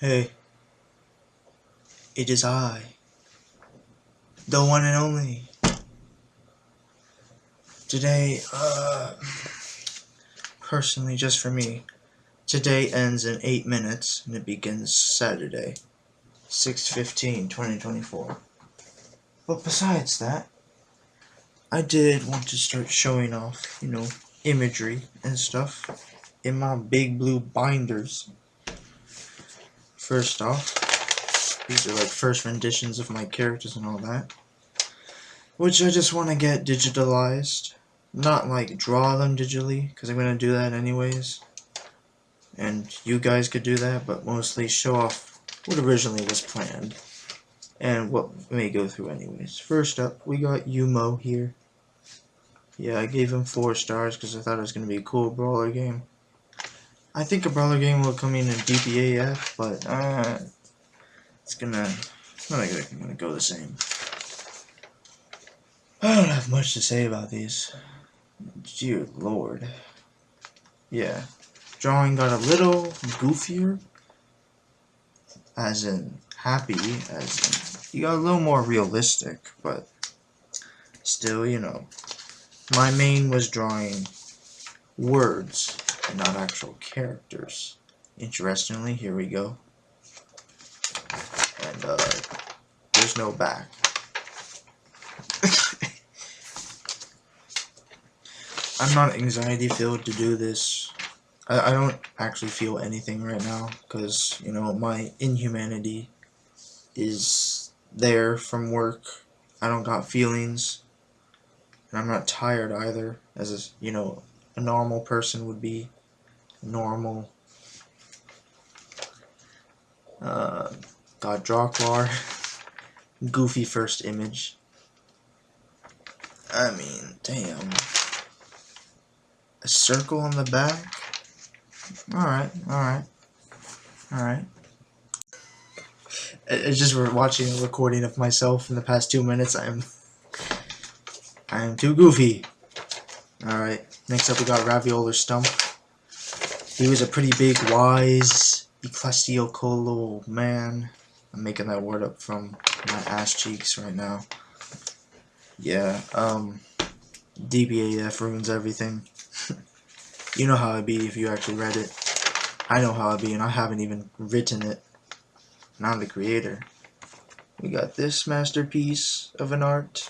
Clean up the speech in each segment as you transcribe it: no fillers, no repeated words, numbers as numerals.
Hey, it is I, the one and only. Today, personally, just for me, today ends in 8 minutes and it begins Saturday, 6/15/2024. But besides that, I did want to start showing off, imagery and stuff in my big blue binders. First off, these are like first renditions of my characters and all that, which I just want to get digitalized. Not like draw them digitally, because I'm going to do that anyways. And you guys could do that, but mostly show off what originally was planned. And what may go through anyways. First up, we got Yumo here. Yeah, I gave him 4 stars because I thought it was going to be a cool brawler game. I think a brawler game will come in DPAF, but it's not gonna go the same. I don't have much to say about these. Dear Lord. Yeah. Drawing got a little goofier. As in happy, as in you got a little more realistic, but still, my main was drawing words and not actual characters. Interestingly, here we go. And there's no back. I'm not anxiety filled to do this. I don't actually feel anything right now because, my inhumanity is there from work. I don't got feelings. And I'm not tired either, as a normal person would be. Normal. Got Drawklar. Goofy first image. I mean, damn. A circle on the back? Alright. It's just watching a recording of myself in the past 2 minutes. I am too goofy. Alright, next up we got Raviola Stump. He was a pretty big, wise, ecclesiastical man. I'm making that word up from my ass cheeks right now. Yeah, DBAF ruins everything. You know how I'd be if you actually read it. I know how I'd be, and I haven't even written it. And I'm the creator. We got this masterpiece of an art.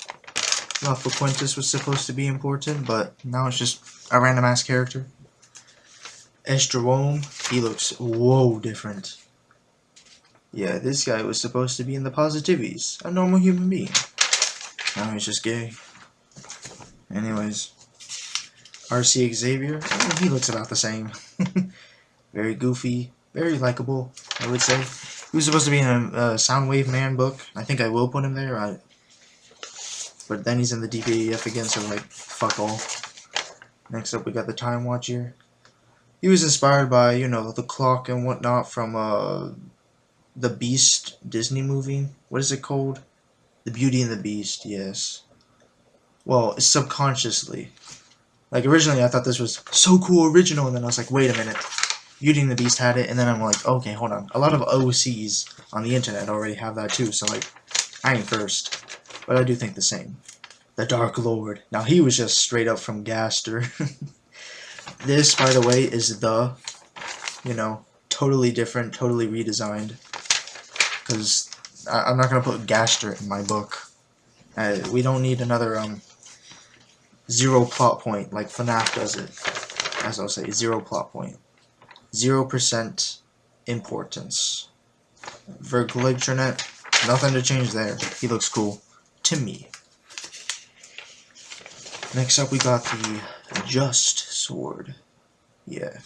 La Fuentes was supposed to be important, but now it's just a random ass character. Estrome, he looks different. Yeah, this guy was supposed to be in the positivities, a normal human being. Now he's just gay. Anyways, RC Xavier, he looks about the same. Very goofy, very likable, I would say. He was supposed to be in a Soundwave Man book. I think I will put him there. But then he's in the DPAF again, so fuck all. Next up, we got the Time Watch here. He was inspired by, the clock and whatnot from the Beast Disney movie. What is it called? The Beauty and the Beast, yes. Well, subconsciously. Originally I thought this was so cool, original, and then I was like, wait a minute. Beauty and the Beast had it, and then I'm like, okay, hold on. A lot of OCs on the internet already have that too, so I ain't first. But I do think the same. The Dark Lord. Now, he was just straight up from Gaster. This, by the way, is totally different, totally redesigned. Because I'm not going to put Gaster in my book. We don't need another, 0 plot point like FNAF does it. As I'll say, 0 plot point. 0% importance. Verglitranet, nothing to change there. He looks cool. To me. Next up we got the Just Sword. Yeah.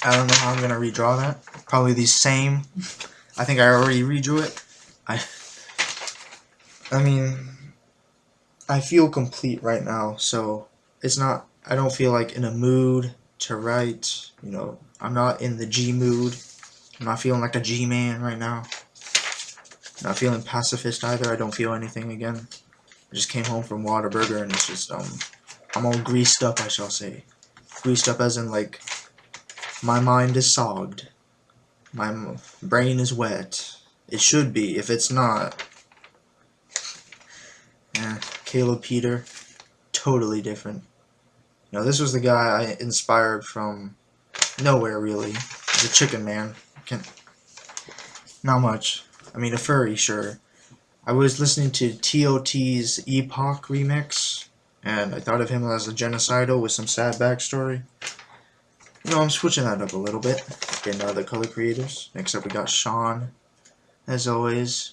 I don't know how I'm gonna redraw that. Probably the same. I think I already redrew it. I mean, I feel complete right now, so it's not, I don't feel like in a mood to write, I'm not in the G mood. I'm not feeling like a G-man right now. Not feeling pacifist either. I don't feel anything again. I just came home from Whataburger and it's just, I'm all greased up, I shall say. Greased up as in, my mind is sogged. My brain is wet. It should be. If it's not, Caleb Peter, totally different. You know, this was the guy I inspired from nowhere, really. The chicken man. Not much. I mean, a furry, sure. I was listening to TOT's Epoch remix, and I thought of him as a genocidal with some sad backstory. You know, I'm switching that up a little bit. Getting other color creators. Next up, we got Sean, as always.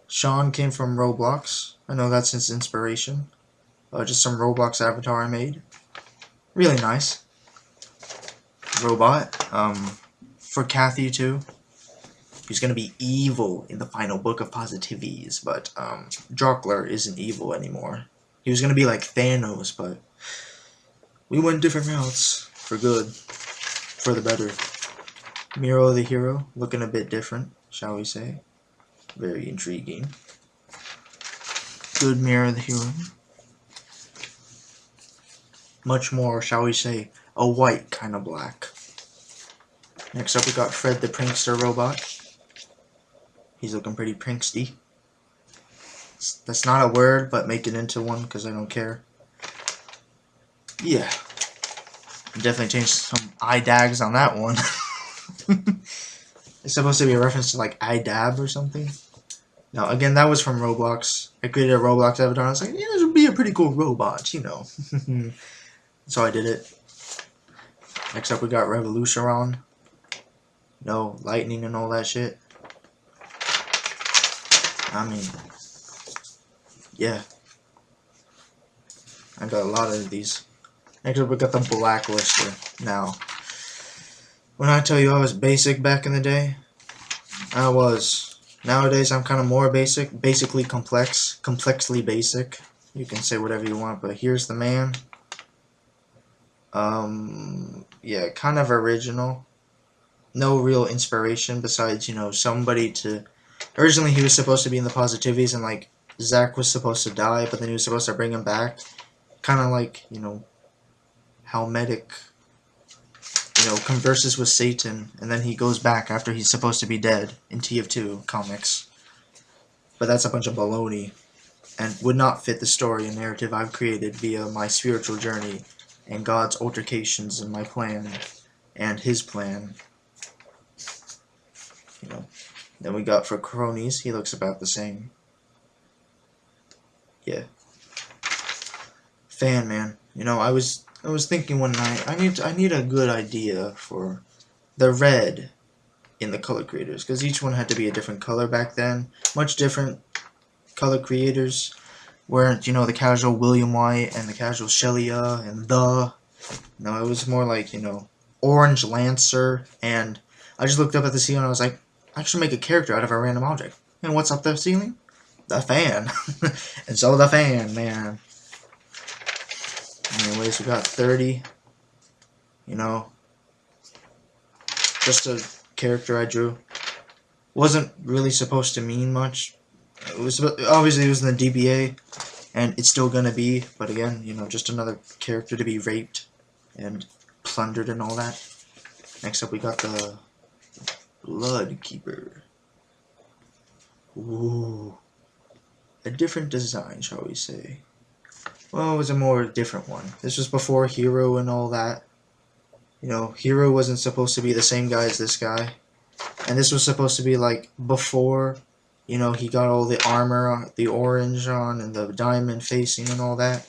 Sean came from Roblox. I know that's his inspiration. Just some Roblox avatar I made. Really nice. Robot. For Kathy, too. He's gonna be evil in the final book of Positivities, but Jockler isn't evil anymore. He was gonna be like Thanos, but we went different routes for good, for the better. Miro the hero, looking a bit different, shall we say? Very intriguing. Good Miro the hero. Much more, shall we say, a white kind of black. Next up, we got Fred the prankster robot. He's looking pretty pranksty. That's not a word, but make it into one because I don't care. Yeah. Definitely changed some IDAGs on that one. It's supposed to be a reference to like IDAB or something. Now, again, that was from Roblox. I created a Roblox avatar. I was like, yeah, this would be a pretty cool robot, you know. So I did it. Next up, we got Revolution. No, lightning and all that shit. I mean, yeah. I got a lot of these. Next up, we got the Blacklister. Now, when I tell you I was basic back in the day, I was. Nowadays, I'm kind of more basic. Basically complex. Complexly basic. You can say whatever you want, but here's the man. Yeah, kind of original. No real inspiration besides, you know, somebody to... Originally, he was supposed to be in the Positivities, and, like, Zach was supposed to die, but then he was supposed to bring him back. Kind of like, you know, how Medic, you know, converses with Satan, and then he goes back after he's supposed to be dead in TF2 comics. But that's a bunch of baloney, and would not fit the story and narrative I've created via my spiritual journey and God's altercations in my plan and his plan. You know. Then we got for Cronies, he looks about the same. Yeah. Fan man. You know, I was thinking one night, I need a good idea for the red in the color creators, because each one had to be a different color back then. Much different color creators weren't, you know, the casual William White and the casual Shelia and the. No, it was more like, you know, Orange Lancer, and I just looked up at the ceiling and I was like, I should make a character out of a random object. And what's up the ceiling? The fan. And so the fan, man. Anyways, we got 30. You know, just a character I drew. Wasn't really supposed to mean much. It was obviously it was in the DBA, and it's still gonna be. But again, you know, just another character to be raped and plundered and all that. Next up, we got the Blood Keeper. Ooh. A different design, shall we say. Well, it was a more different one. This was before Hero and all that. You know, Hero wasn't supposed to be the same guy as this guy. And this was supposed to be like before, you know, he got all the armor, the orange on, and the diamond facing and all that.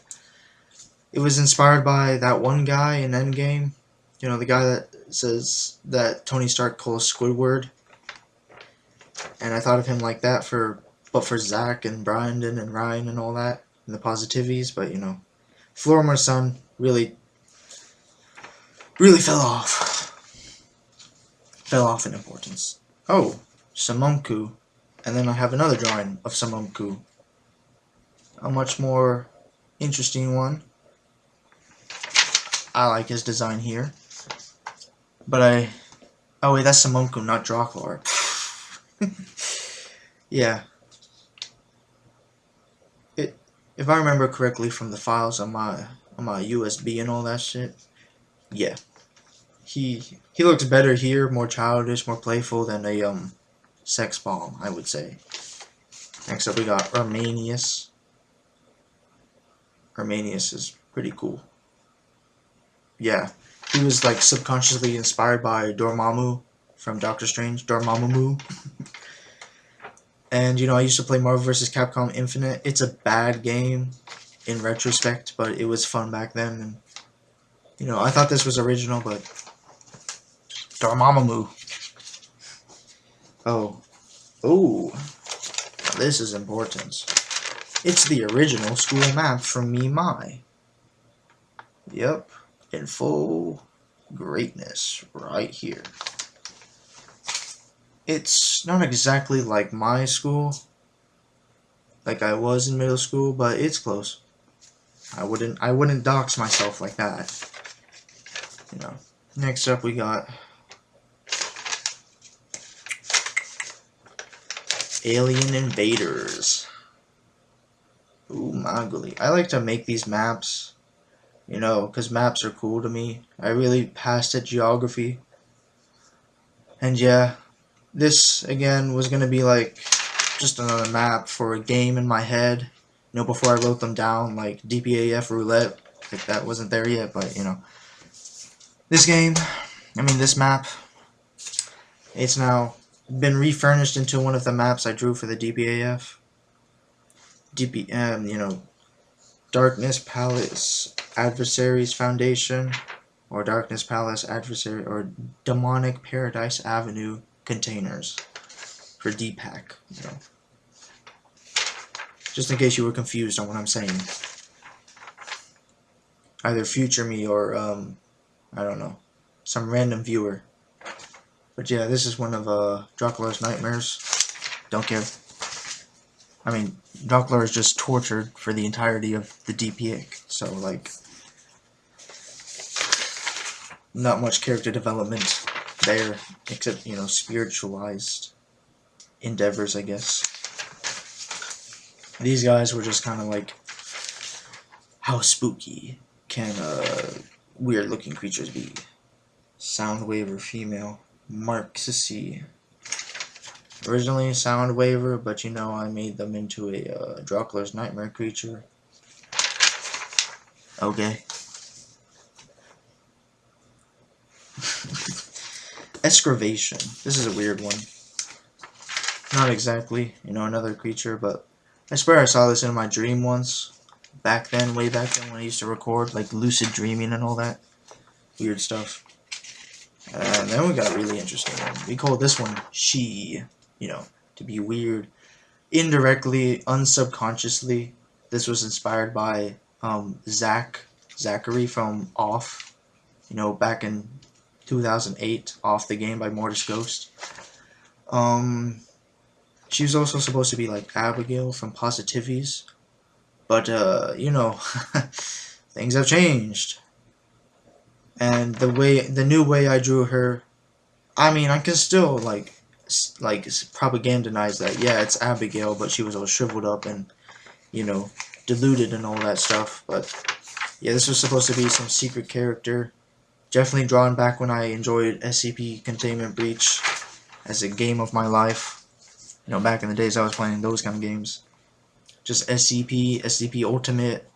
It was inspired by that one guy in Endgame. You know, the guy that says that Tony Stark calls Squidward. And I thought of him like that but for Zach and Brandon and Ryan and all that, and the Positivities, but you know, Florimer's son really fell off. Fell off in importance. Oh, Samonku. And then I have another drawing of Samonku. A much more interesting one. I like his design here. But oh wait, that's Samonku, not Draclar. Yeah. If I remember correctly from the files on my USB and all that shit, yeah. he looks better here, more childish, more playful than a sex bomb, I would say. Next up we got Arminius. Arminius is pretty cool. Yeah, he was like subconsciously inspired by Dormammu from Doctor Strange, Dormammu. And you know, I used to play Marvel vs. Capcom Infinite. It's a bad game in retrospect, but it was fun back then. And you know, I thought this was original, but Dormammu. Oh, this is important. It's the original school map from Me. Yep, in full greatness right here. It's not exactly like my school, like I was in middle school, but it's close. I wouldn't dox myself like that. You know. Next up we got Alien Invaders. Ooh, Maguli. I like to make these maps, you know, because maps are cool to me. I really passed at geography. And yeah, this, again, was going to be like just another map for a game in my head. You know, before I wrote them down, like DPAF Roulette. Like, that wasn't there yet, but, you know. This game, this map, it's now been refurnished into one of the maps I drew for the DPAF. You know, Darkness Palace Adversaries Foundation, or Darkness Palace Adversary, or Demonic Paradise Avenue Containers for DPAC, you know. Just in case you were confused on what I'm saying. Either future me or, I don't know, some random viewer. But yeah, this is one of Dracula's nightmares. Don't care. Dracula is just tortured for the entirety of the DPA, so like, not much character development there, except, you know, spiritualized endeavors, I guess. These guys were just kind of like, how spooky can weird looking creatures be? Soundwaver female, Marxisy. Originally Soundwaver, but you know, I made them into a Dracula's nightmare creature. Okay. Excavation. This is a weird one. Not exactly, you know, another creature, but I swear I saw this in my dream once. Back then, way back then, when I used to record, like lucid dreaming and all that weird stuff. And then we got a really interesting one. We call this one She. You know, to be weird. Indirectly, unsubconsciously, this was inspired by Zachary from Off. You know, back in 2008, Off the game by Mortis Ghost. She was also supposed to be like Abigail from Positivities. But, you know, things have changed. And the new way I drew her, I can still, like propagandize that, yeah, it's Abigail, but she was all shriveled up and, you know, diluted and all that stuff. But yeah, this was supposed to be some secret character, definitely drawn back when I enjoyed SCP Containment Breach as a game of my life. You know, back in the days I was playing those kind of games. Just SCP Ultimate,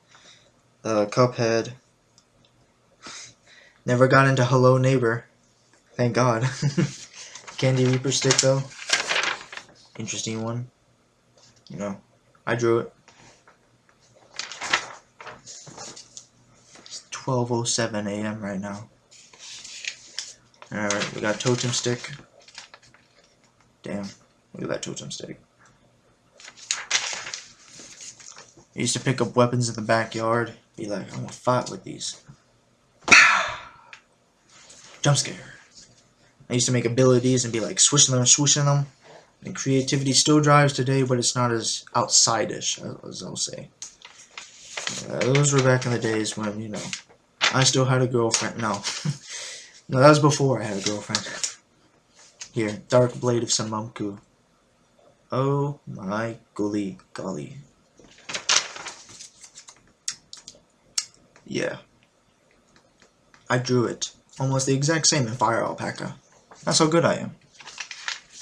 Cuphead. Never got into Hello Neighbor, thank God. Candy Reaper stick though, interesting one. You know, I drew it. It's 12:07 a.m. right now. Alright, we got Totem Stick. Damn, look at that Totem Stick. I used to pick up weapons in the backyard, be like, I'm gonna fight with these. Jump scare. I used to make abilities and be like swishing them, swooshing them. And creativity still drives today, but it's not as outside-ish, as I'll say. Those were back in the days when, you know, I still had a girlfriend. No. No, that was before I had a girlfriend. Here, Dark Blade of Samamku. Oh my golly. Yeah. I drew it. almost the exact same in Fire Alpaca. That's how good I am.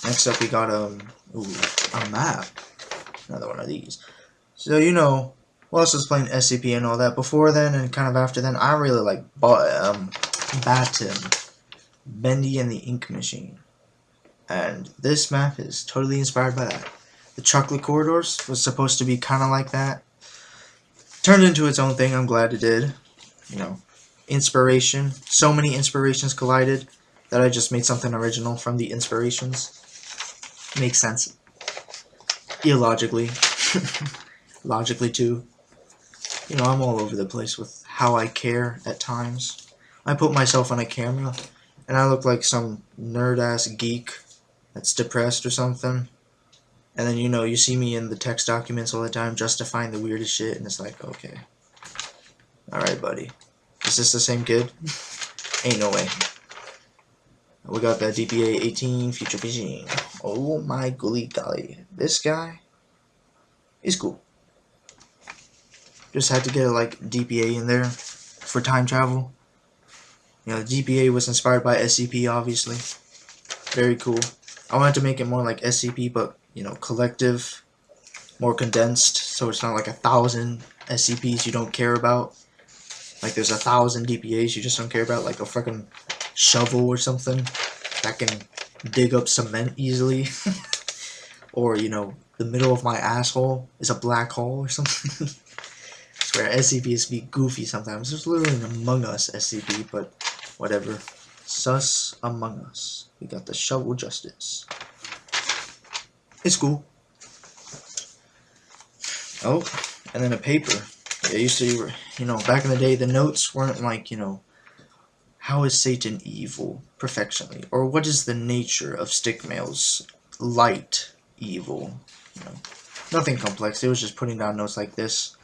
Next up we got ooh, a map. Another one of these. So you know, whilst I was playing SCP and all that, before then and kind of after then, I really like Batten, Bendy and the Ink Machine. And this map is totally inspired by that. The Chocolate Corridors was supposed to be kind of like that. Turned into its own thing, I'm glad it did. You know, inspiration. So many inspirations collided that I just made something original from the inspirations. Makes sense. Illogically. Logically too. You know, I'm all over the place with how I care at times. I put myself on a camera and I look like some nerd-ass geek that's depressed or something. And then, you know, you see me in the text documents all the time justifying the weirdest shit, and it's like, okay. Alright, buddy. Is this the same kid? Ain't no way. We got that DPA 18 future vision. Oh my golly golly. This guy is cool. Just had to get a, like, DPA in there for time travel. You know, the DPA was inspired by SCP, obviously. Very cool. I wanted to make it more like SCP, but, you know, collective, more condensed, so it's not like 1,000 SCPs you don't care about. Like there's 1,000 DPAs you just don't care about, like a freaking shovel or something that can dig up cement easily. Or, you know, the middle of my asshole is a black hole or something. I swear, SCPs be goofy sometimes. There's literally an Among Us SCP, but whatever. Sus Among Us. We got the Shovel Justice. It's cool. Oh, and then a paper. It used to, you know, back in the day, the notes weren't like, you know, how is Satan evil perfectionly? Or what is the nature of stick mail's light evil? You know, nothing complex. It was just putting down notes like this.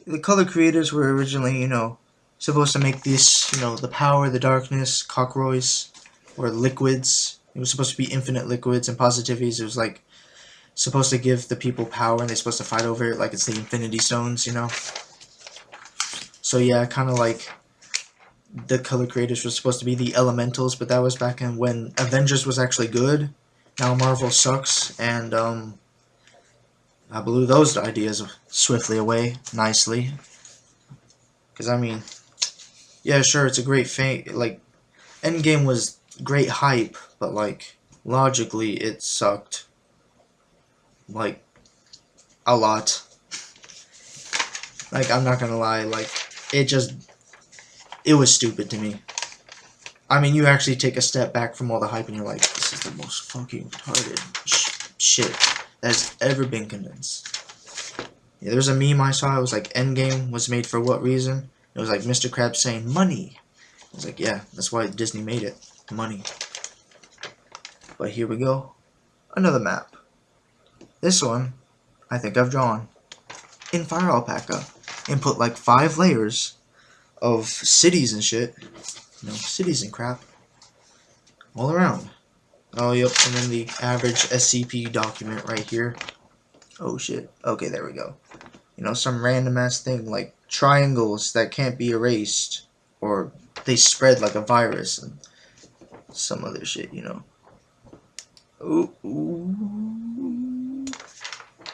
The color creators were originally, you know, supposed to make this, you know, the power, the darkness, cockroys, or liquids. It was supposed to be infinite liquids and positivities. It was like supposed to give the people power and they're supposed to fight over it like it's the Infinity Stones, you know? So yeah, kind of like the color creators were supposed to be the elementals, but that was back in when Avengers was actually good. Now Marvel sucks, and I blew those ideas swiftly away, nicely. Because, I mean, yeah, sure, it's a great like, Endgame was great hype, but, like, logically, it sucked. Like, a lot. Like, I'm not gonna lie, like, it was stupid to me. I mean, you actually take a step back from all the hype and you're like, this is the most fucking retarded shit that's ever been condensed. Yeah, there's a meme I saw, it was like, Endgame was made for what reason? It was like Mr. Krabs saying, money. I was like, yeah, that's why Disney made it. Money. But here we go. Another map. This one, I think I've drawn in Fire Alpaca and put like 5 layers of cities and shit. You know, cities and crap. All around. Oh, yep, and then the average SCP document right here. Oh, shit. Okay, there we go. You know, some random-ass thing, like triangles that can't be erased. Or they spread like a virus and some other shit, you know. Ooh.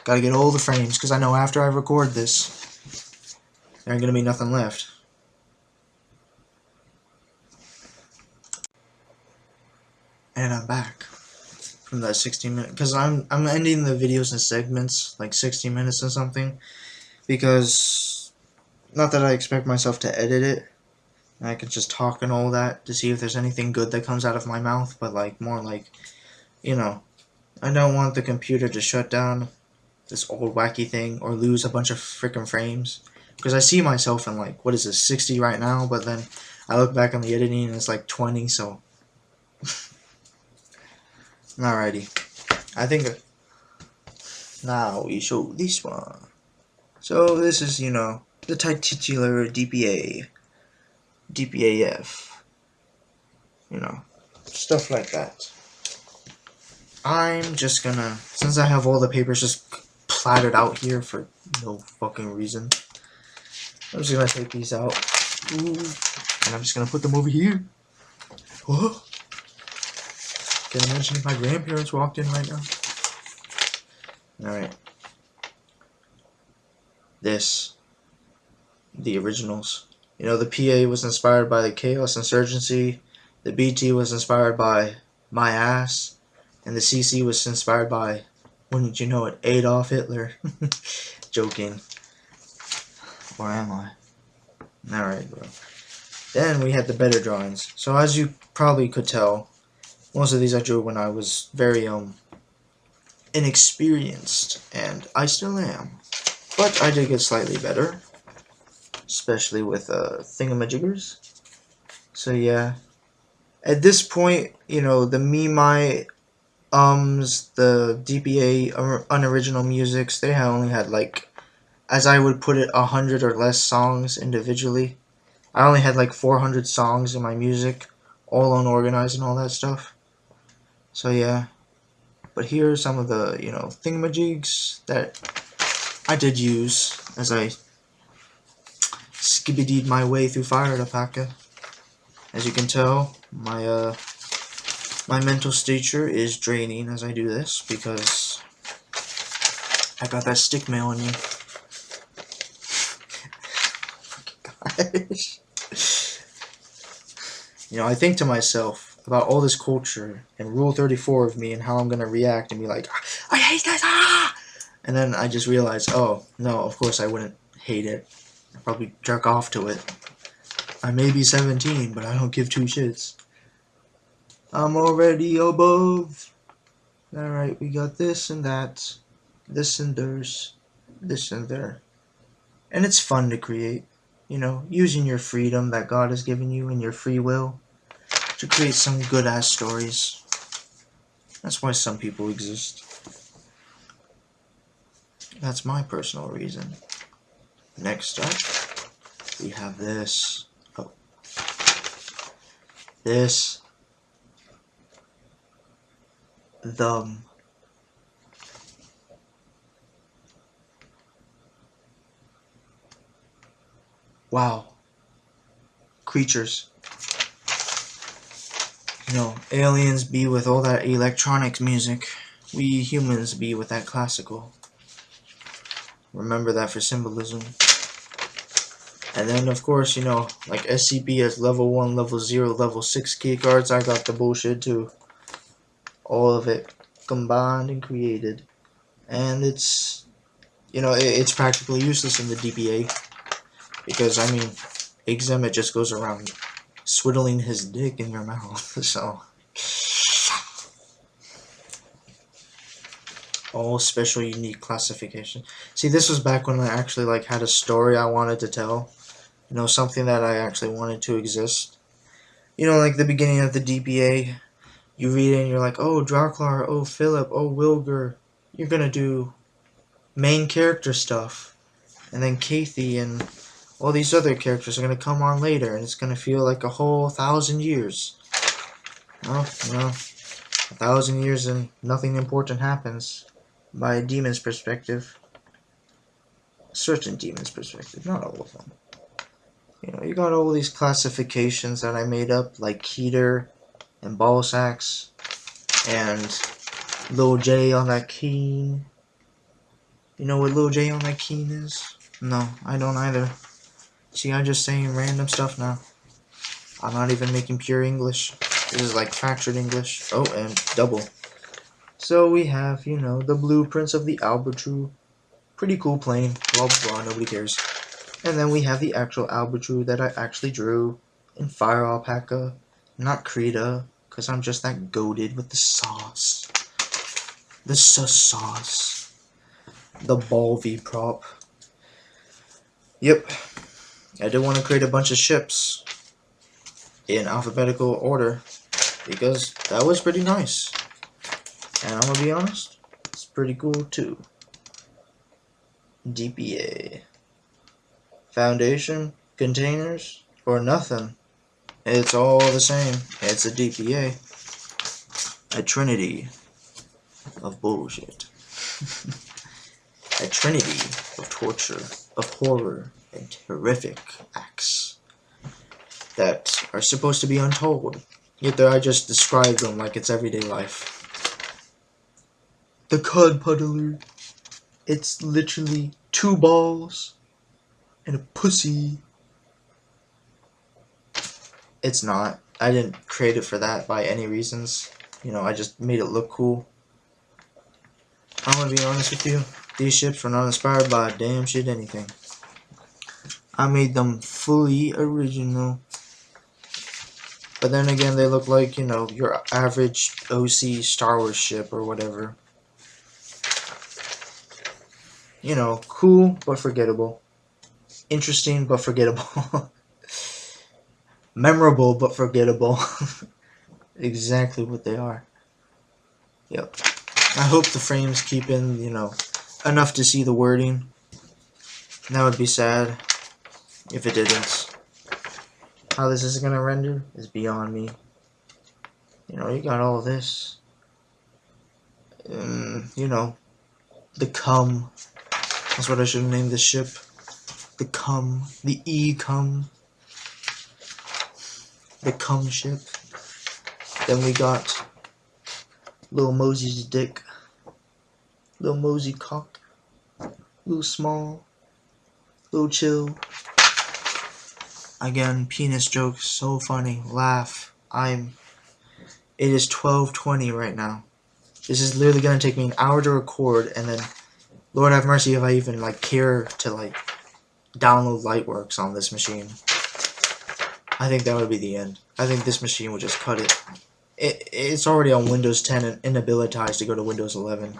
Gotta get all the frames, because I know after I record this, there ain't gonna be nothing left. And I'm back from that 16 minute, because I'm ending the videos in segments, like 60 minutes or something, because, not that I expect myself to edit it, I can just talk and all that to see if there's anything good that comes out of my mouth, but like, more like, you know, I don't want the computer to shut down this old wacky thing or lose a bunch of freaking frames, because I see myself in like, what is this, 60 right now, but then I look back on the editing and it's like 20, so alrighty. I think now we show this one. So this is, you know, the titular DPA, DPAF, you know, stuff like that. I'm just gonna, since I have all the papers just plattered out here for no fucking reason, I'm just gonna take these out. Ooh, and I'm just gonna put them over here. What? Can you imagine if my grandparents walked in right now? Alright. The originals. You know, the PA was inspired by the Chaos Insurgency, the BT was inspired by My Ass, and the CC was inspired by, wouldn't you know it, Adolf Hitler. Joking. Or am I? Alright, bro. Then we had the better drawings. So as you probably could tell, most of these I drew when I was very inexperienced, and I still am. But I did get slightly better, especially with thingamajiggers. So yeah, at this point, you know, the the DPA unoriginal musics, they only had like, as I would put it, 100 or less songs individually. I only had like 400 songs in my music, all unorganized and all that stuff. So yeah, but here are some of the, you know, thingamajigs that I did use as I skibbidied my way through Fire Alpaca. As you can tell, my mental stature is draining as I do this because I got that stick mail in me. Gosh. You know, I think to myself about all this culture and Rule 34 of me and how I'm gonna react and be like, I hate this, ah! And then I just realized, oh, no, of course I wouldn't hate it. I'd probably jerk off to it. I may be 17, but I don't give two shits. I'm already above. Alright, we got this and that. This and there's. This and there. And it's fun to create. You know, using your freedom that God has given you and your free will to create some good-ass stories. That's why some people exist. That's my personal reason. Next up, we have this. Oh. This. Wow. Creatures. You know, aliens be with all that electronic music. We humans be with that classical. Remember that for symbolism. And then, of course, you know, like SCP has level 1, level 0, level 6 key cards. I got the bullshit too. All of it combined and created. And it's, you know, it's practically useless in the DPA. Because, I mean, Exem, it just goes around swiddling his dick in your mouth. So, all special unique classification. See, this was back when I actually like had a story I wanted to tell. You know, something that I actually wanted to exist. You know, like the beginning of the DPA, you read it and you're like, oh, Draklar, oh, Philip, oh, Wilger, you're gonna do main character stuff. And then Kathy and all these other characters are gonna come on later, and it's gonna feel like a whole 1,000 years. Well, you know, 1,000 years and nothing important happens by a demon's perspective. A certain demon's perspective, not all of them. You know, you got all these classifications that I made up, like Keter and Ballsacks and Lil J on that keen. You know what Lil J on that keen is? No, I don't either. See, I'm just saying random stuff now. I'm not even making pure English. This is like fractured English. Oh, and double. So we have, you know, the blueprints of the Albertrue. Pretty cool plane. Blah, blah, nobody cares. And then we have the actual Albertrue that I actually drew in Fire Alpaca. Not Krita, because I'm just that goated with the sauce. The sauce. The ball V prop. Yep. I did want to create a bunch of ships in alphabetical order because that was pretty nice. And I'm gonna be honest, it's pretty cool too. DPA. Foundation, containers, or nothing. It's all the same. It's a DPA. A trinity of bullshit. A trinity of torture, of horror, and horrific acts that are supposed to be untold, Yet I just described them like it's everyday life. The cod puddler. It's literally 2 balls and a pussy. It's not. I didn't create it for that by any reasons. You know, I just made it look cool. I'm gonna be honest with you. These ships were not inspired by damn shit anything. I made them fully original. But then again, they look like, you know, your average OC Star Wars ship or whatever. You know, cool but forgettable. Interesting but forgettable. Memorable but forgettable. Exactly what they are. Yep. I hope the frames keep in, you know, enough to see the wording. That would be sad if it didn't. How this is gonna render is beyond me. You know, you got all this. You know, the cum. That's what I should have named this ship. The cum. The E-cum. The cum ship. Then we got Lil Mosey's dick. Lil Mosey cock. Lil small. Lil chill. Again, penis jokes. So funny. Laugh. It is 12:20 right now. This is literally gonna take me an hour to record, and then Lord have mercy if I even like care to like download Lightworks on this machine. I think that would be the end. I think this machine would just cut it. It's already on Windows 10 and inhabilitized to go to Windows 11.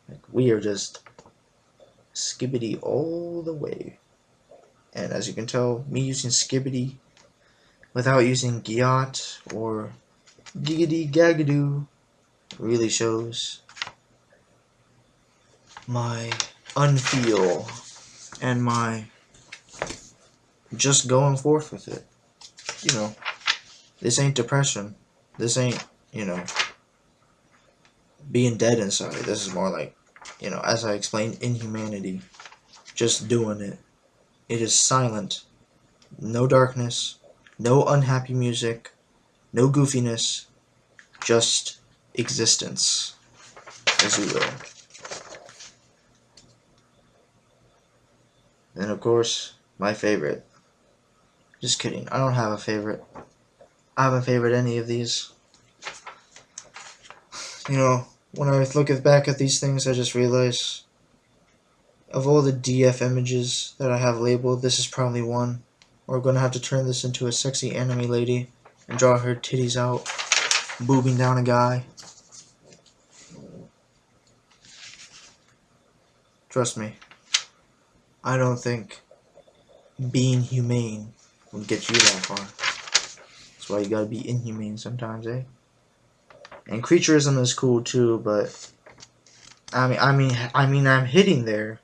Like, we are just skibbity all the way. And as you can tell, me using skibbity without using gyat or giggity gagadoo really shows my unfeel and my just going forth with it. You know, this ain't depression. This ain't, you know, being dead inside. This is more like, you know, as I explained, inhumanity. Just doing it. It is silent. No darkness. No unhappy music. No goofiness. Just existence. As you will. And of course, my favorite. Just kidding. I don't have a favorite. I haven't favored any of these. You know, when I look back at these things, I just realize of all the DF images that I have labeled, this is probably one. We're gonna have to turn this into a sexy anime lady and draw her titties out, boobing down a guy. Trust me, I don't think being humane will get you that far. That's why you gotta be inhumane sometimes, eh? And creaturism is cool too, but I mean, I'm hitting there.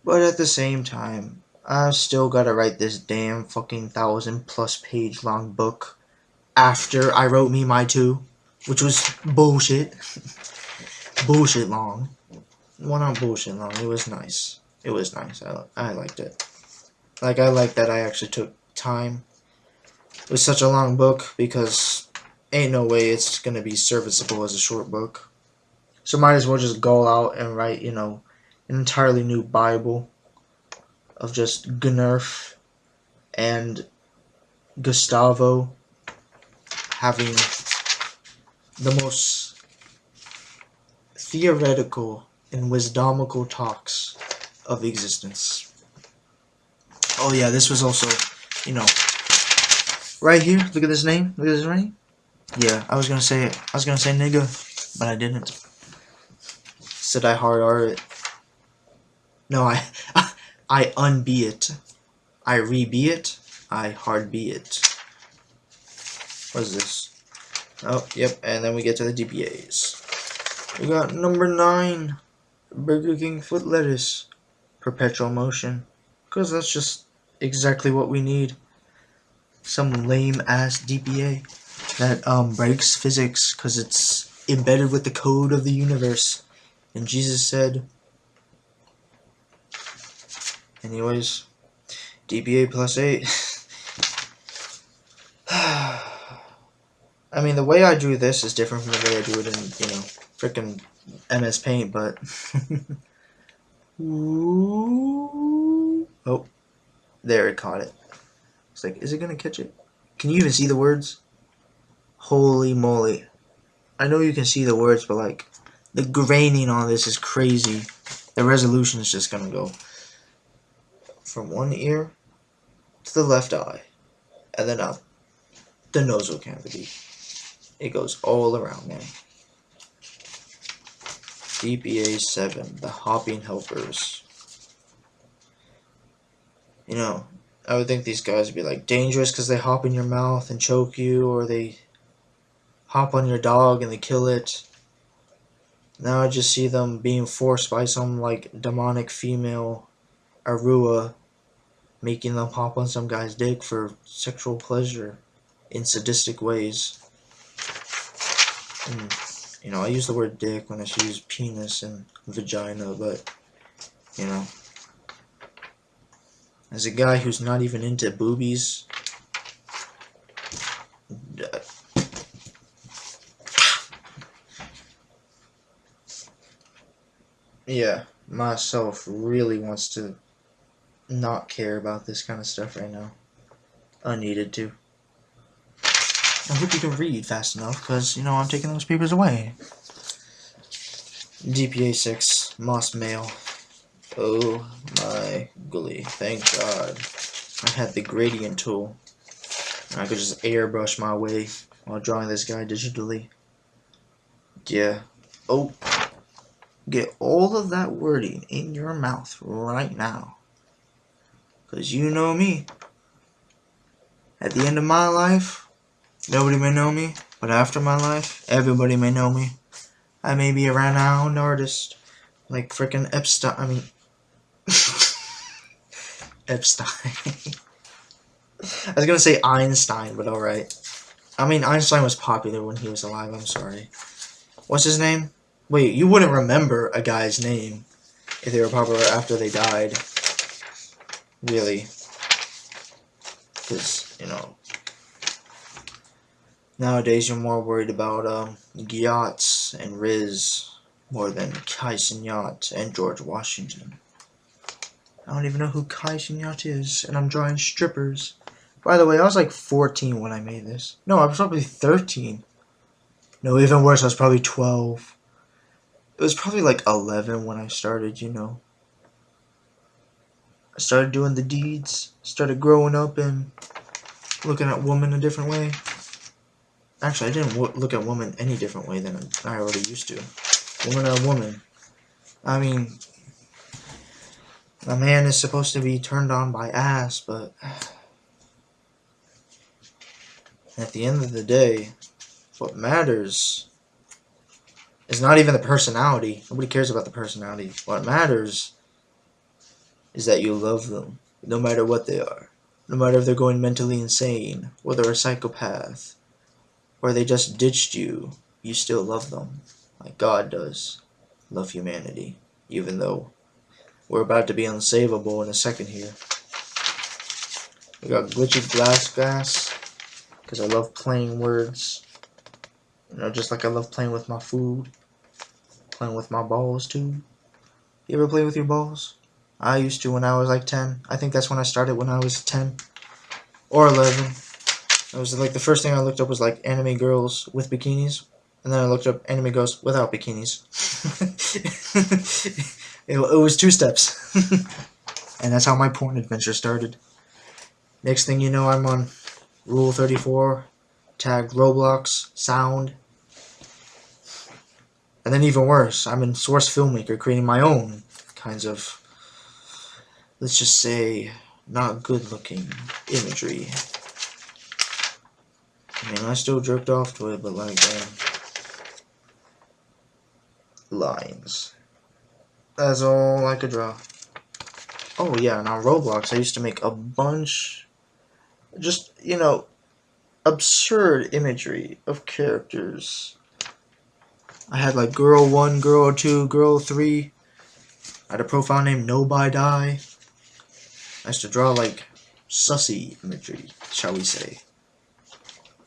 But at the same time, I still gotta write this damn fucking 1,000+ page long book after I wrote Me My Too, which was bullshit. Bullshit long. Well, not bullshit long. It was nice. It was nice. I liked it. Like, I like that I actually took time with such a long book, because ain't no way it's gonna be serviceable as a short book. So might as well just go out and write, you know, an entirely new Bible of just Gnurf and Gustavo having the most theoretical and wisdomical talks of existence. Oh yeah, this was also, you know, right here. Look at this name. Look at this name. Yeah, I was gonna say nigga, but I didn't. Said I hard R it. No, I unbe it. I re-be it. I hard be it. What is this? Oh, yep. And then we get to the DPAs. We got number 9, Burger King foot lettuce, perpetual motion, because that's just exactly what we need. Some lame ass DPA that breaks physics because it's embedded with the code of the universe. And Jesus said, anyways, DPA +8. I mean, the way I drew this is different from the way I drew it in, you know, frickin' MS Paint, but... Ooh. Oh, there, it caught it. It's like, is it gonna catch it? Can you even see the words? Holy moly. I know you can see the words, but like, the graining on this is crazy. The resolution is just gonna go from one ear to the left eye, and then up the nasal cavity. It goes all around there. DPA 7, the hopping helpers. You know, I would think these guys would be like dangerous because they hop in your mouth and choke you, or they hop on your dog and they kill it. Now I just see them being forced by some like demonic female Arua, making them hop on some guy's dick for sexual pleasure in sadistic ways. And, you know, I use the word dick when I should use penis and vagina, but, you know, as a guy who's not even into boobies, yeah, myself really wants to not care about this kind of stuff right now. Unneeded to. I hope you can read fast enough, because, you know, I'm taking those papers away. DPA 6, Moss Male. Oh my golly, thank God I had the gradient tool. And I could just airbrush my way while drawing this guy digitally. Yeah. Oh. Get all of that wording in your mouth right now. Because you know me. At the end of my life, nobody may know me, but after my life, everybody may know me. I may be a renowned artist, like frickin' Epstein. I mean, Epstein. I was gonna say Einstein, but alright. I mean, Einstein was popular when he was alive, I'm sorry. What's his name? Wait, you wouldn't remember a guy's name if they were popular after they died. Really. Because, you know, nowadays you're more worried about yachts and Riz more than Kyson Yacht and George Washington. I don't even know who Kyson Yacht is, and I'm drawing strippers. By the way, I was like 14 when I made this. No, I was probably 13. No, even worse, I was probably 12. It was probably like 11 when I started, you know. I started doing the deeds, started growing up and looking at women a different way. Actually, I didn't look at women any different way than I already used to. Woman are woman. I mean, a man is supposed to be turned on by ass, but at the end of the day, what matters is not even the personality. Nobody cares about the personality. What matters is that you love them, no matter what they are. No matter if they're going mentally insane, or they're a psychopath, or they just ditched you, you still love them. Like God does. Love humanity. Even though we're about to be unsavable in a second here. We got glitchy glass, because I love playing words. You know, just like I love playing with my food. Playing with my balls too. You ever play with your balls? I used to when I was like 10. I think that's when I started, when I was 10. Or 11. It was like the first thing I looked up was like anime girls with bikinis. And then I looked up anime girls without bikinis. it was 2 steps. And that's how my porn adventure started. Next thing you know, I'm on Rule 34, tagged Roblox, sound. And then even worse, I'm in Source Filmmaker creating my own kinds of, let's just say, not good looking imagery. I mean, I still jerked off to it, but like, lines. That's all I could draw. Oh yeah, and on Roblox I used to make a bunch, just, you know, absurd imagery of characters. I had like girl 1, girl 2, girl 3. I had a profile named No By Die. I used to draw like sussy imagery, shall we say.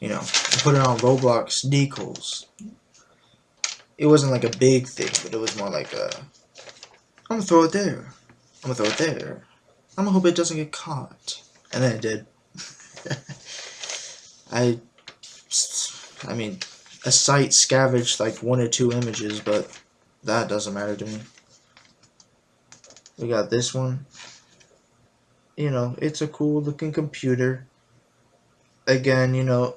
you know, and put it on Roblox decals. It wasn't like a big thing, but it was more like a, I'm gonna throw it there. I'm gonna throw it there. I'm gonna hope it doesn't get caught. And then it did. I mean, a site scavenged like 1 or 2 images, but that doesn't matter to me. We got this one. You know, it's a cool looking computer. Again, you know,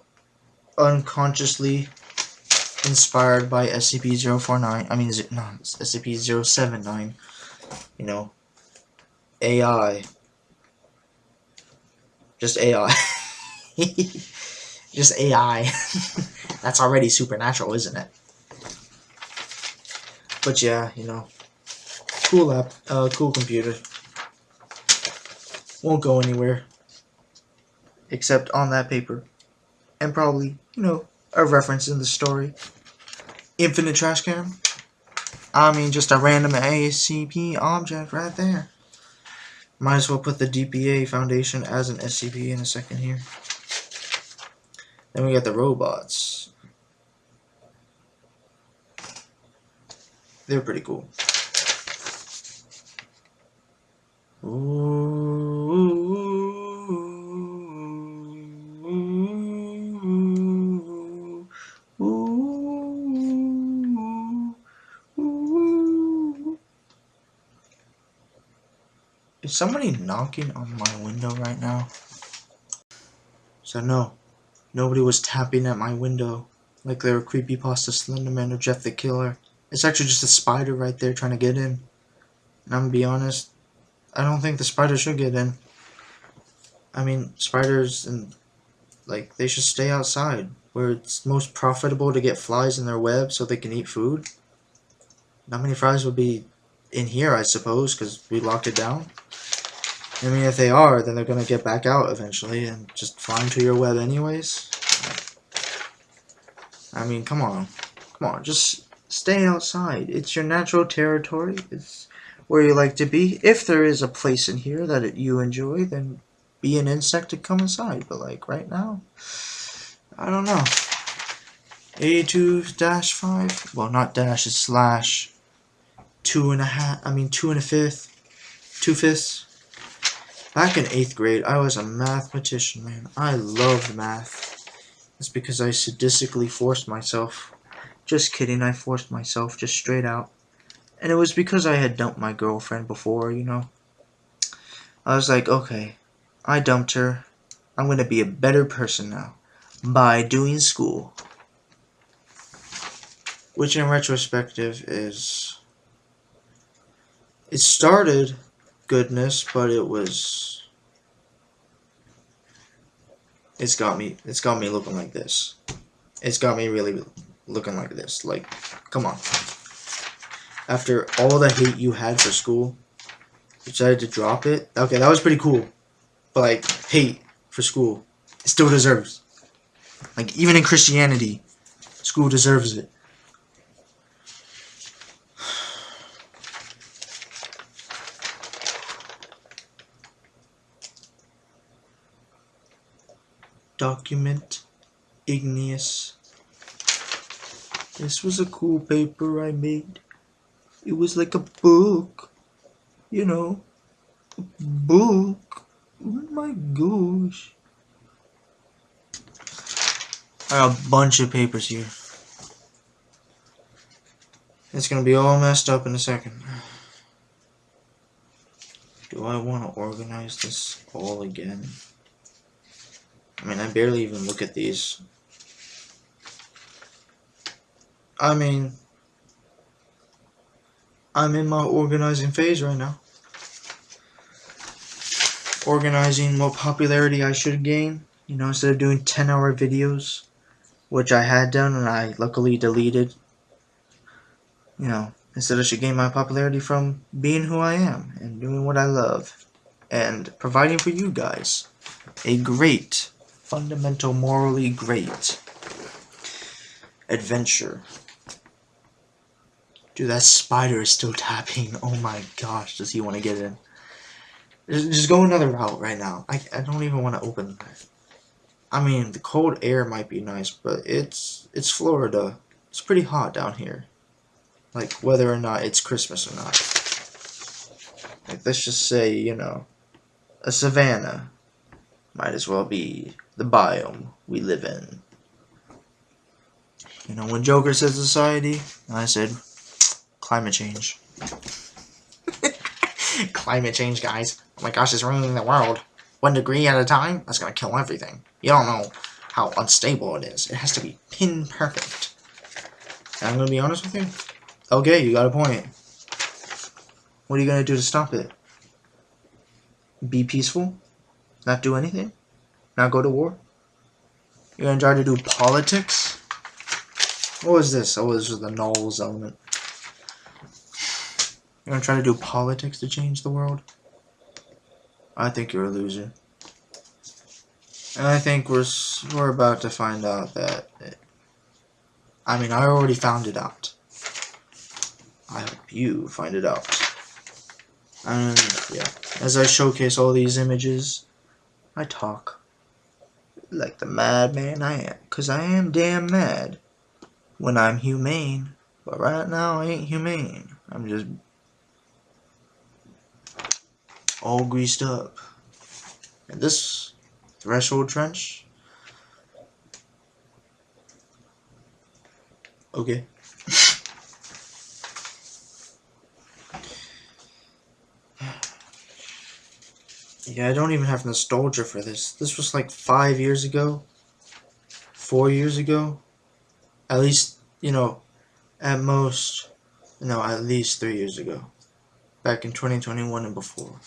unconsciously inspired by SCP-049. I mean, no, SCP-079. You know, AI. Just AI. Just AI. That's already supernatural, isn't it? But yeah, you know, cool app, cool computer. Won't go anywhere except on that paper, and probably, you know, a reference in the story. Infinite trash can. I mean, just a random SCP object right there. Might as well put the DPA Foundation as an SCP in a second here. Then we got the robots. They're pretty cool. Is somebody knocking on my window right now? So no, nobody was tapping at my window like they were Creepypasta Slenderman or Jeff the Killer. It's actually just a spider right there trying to get in. And I'm gonna be honest, I don't think the spider should get in. I mean, spiders and like they should stay outside where it's most profitable to get flies in their web so they can eat food. Not many flies will be in here, I suppose, because we locked it down. I mean, if they are, then they're gonna get back out eventually and just fly into your web anyways. I mean, come on, just stay outside. It's your natural territory. It's where you like to be. If there is a place in here that you enjoy, then be an insect and come inside. But like right now, I don't know. 82-5. Well, not dash, it's slash. 2.5. I mean 2 1/5. 2/5. Back in 8th grade, I was a mathematician, man. I loved math. It's because I sadistically forced myself. Just kidding, I forced myself, just straight out. And it was because I had dumped my girlfriend before, you know. I was like, okay, I dumped her. I'm gonna be a better person now. By doing school. Which in retrospective is... It started goodness, but it was... It's got me looking like this. It's got me really looking like this. Like, come on. After all the hate you had for school, you decided to drop it. Okay, that was pretty cool. But like, hate for school, it still deserves. Like, even in Christianity, school deserves it. Document igneous. This was a cool paper I made. It was like a book, you know, a book. Oh my gosh. I got a bunch of papers here. It's gonna be all messed up in a second. Do I want to organize this all again? I mean, I barely even look at these. I mean, I'm in my organizing phase right now. Organizing what popularity I should gain. You know, instead of doing 10-hour videos, which I had done and I luckily deleted. You know, instead I should gain my popularity from being who I am and doing what I love. And providing for you guys a great, fundamental, morally great adventure. Dude, that spider is still tapping. Oh my gosh, does he want to get in? Just go another route right now. I don't even want to open that. I mean, the cold air might be nice, but it's Florida. It's pretty hot down here. Like, whether or not it's Christmas or not. Like, let's just say, you know, a savanna might as well be the biome we live in. You know, when Joker said society, I said climate change. Climate change, guys. Oh my gosh, it's ruining the world. 1 degree at a time? That's gonna kill everything. You don't know how unstable it is. It has to be pin perfect. And I'm gonna be honest with you. Okay, you got a point. What are you gonna do to stop it? Be peaceful? Not do anything? Not go to war? You're gonna try to do politics? What was this? Oh, this was the nulls element. You're gonna try to do politics to change the world? I think you're a loser. And I think we're about to find out that... I mean, I already found it out. I hope you find it out. And, yeah. As I showcase all these images, I talk like the madman I am. Because I am damn mad when I'm humane. But right now, I ain't humane. I'm just all greased up. And this threshold trench. Okay. Yeah, I don't even have nostalgia for this. This was like 5 years ago. 4 years ago. At least, you know, at most, no, at least 3 years ago. Back in 2021 and before.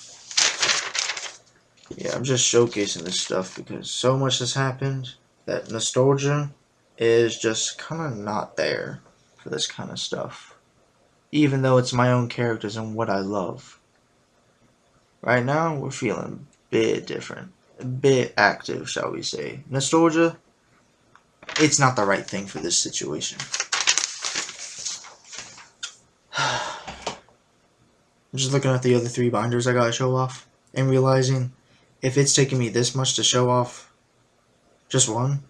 Yeah, I'm just showcasing this stuff because so much has happened that nostalgia is just kind of not there for this kind of stuff. Even though it's my own characters and what I love. Right now, we're feeling a bit different. A bit active, shall we say. Nostalgia, it's not the right thing for this situation. I'm just looking at the other 3 binders I gotta show off and realizing if it's taking me this much to show off just one,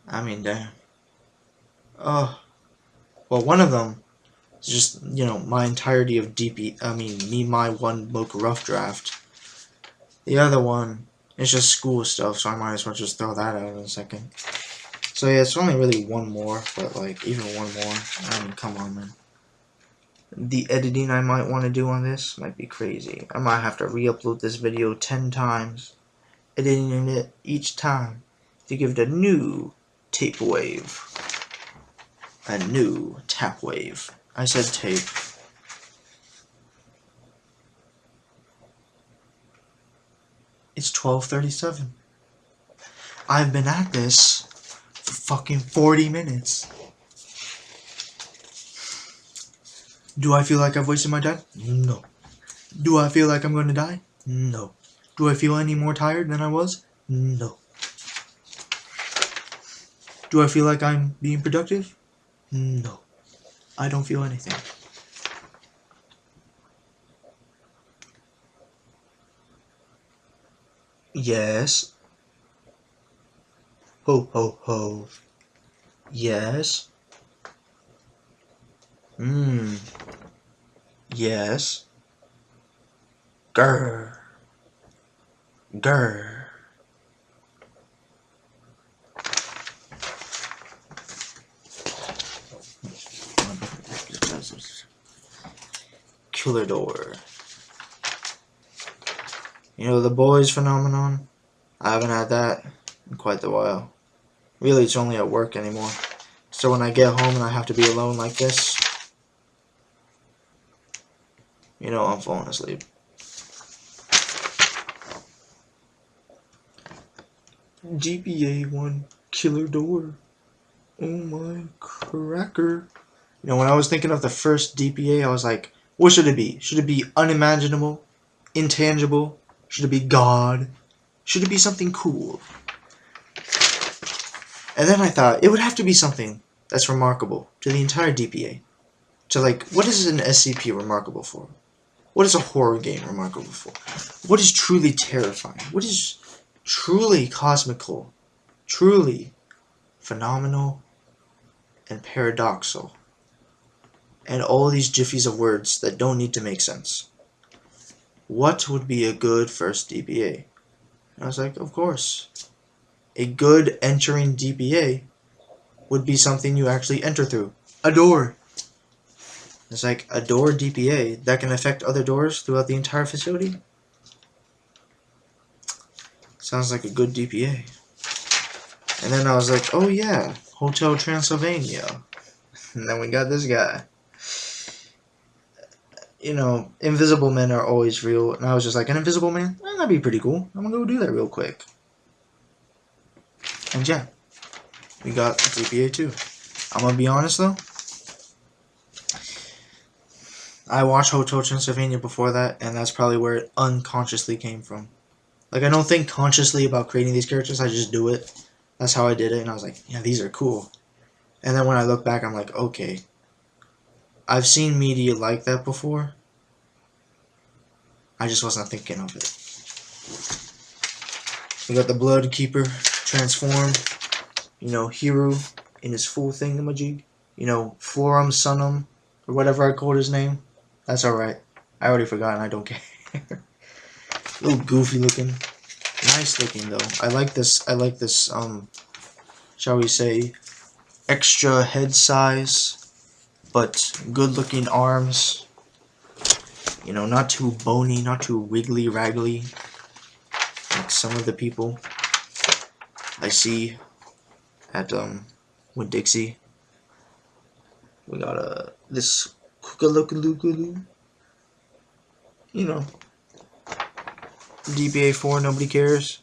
I mean, damn. Well, one of them is just, you know, my entirety of my one book rough draft. The other one is just school stuff, so I might as well just throw that out in a second. So yeah, it's only really one more, but like, even one more, I mean, come on, man. The editing I might want to do on this might be crazy. I might have to re-upload this video 10 times, editing it each time to give it a new tape wave. A new tap wave. I said tape. It's 12:37. I've been at this for fucking 40 minutes. Do I feel like I've wasted my time? No. Do I feel like I'm gonna die? No. Do I feel any more tired than I was? No. Do I feel like I'm being productive? No. I don't feel anything. Yes. Ho ho ho. Yes. Yes. Grr. Grr. Killer door. You know the boys phenomenon? I haven't had that in quite a while. Really, it's only at work anymore. So when I get home and I have to be alone like this, you know I'm falling asleep. GPA 1 killer door. Oh my cracker. You know, when I was thinking of the first DPA, I was like, what should it be? Should it be unimaginable? Intangible? Should it be God? Should it be something cool? And then I thought, it would have to be something that's remarkable to the entire DPA. So like, what is an SCP remarkable for? What is a horror game remarkable for? What is truly terrifying? What is truly cosmical truly phenomenal and paradoxical. And all these jiffies of words that don't need to make sense. What would be a good first DPA? And I was like, of course. A good entering DPA would be something you actually enter through. A door. It's like a door DPA that can affect other doors throughout the entire facility. Sounds like a good DPA. And then I was like, oh yeah, Hotel Transylvania. And then we got this guy. You know, invisible men are always real. And I was just like, an invisible man? That'd be pretty cool. I'm gonna go do that real quick. And yeah, we got DPA 2. I'm gonna be honest though. I watched Hotel Transylvania before that, and that's probably where it unconsciously came from. Like, I don't think consciously about creating these characters, I just do it. That's how I did it, and I was like, yeah, these are cool. And then when I look back, I'm like, okay. I've seen media like that before. I just wasn't thinking of it. We got the Blood Keeper transform. You know, hero in his full thingamajig. You know, Florum Sunum, or whatever I called his name. That's alright. I already forgot and I don't care. A little goofy looking. Nice looking though. I like this, shall we say, extra head size, but good looking arms. You know, not too bony, not too wiggly raggly, like some of the people I see at with Dixie. We got this Kookalookalookaloo. You know, DPA 4, nobody cares.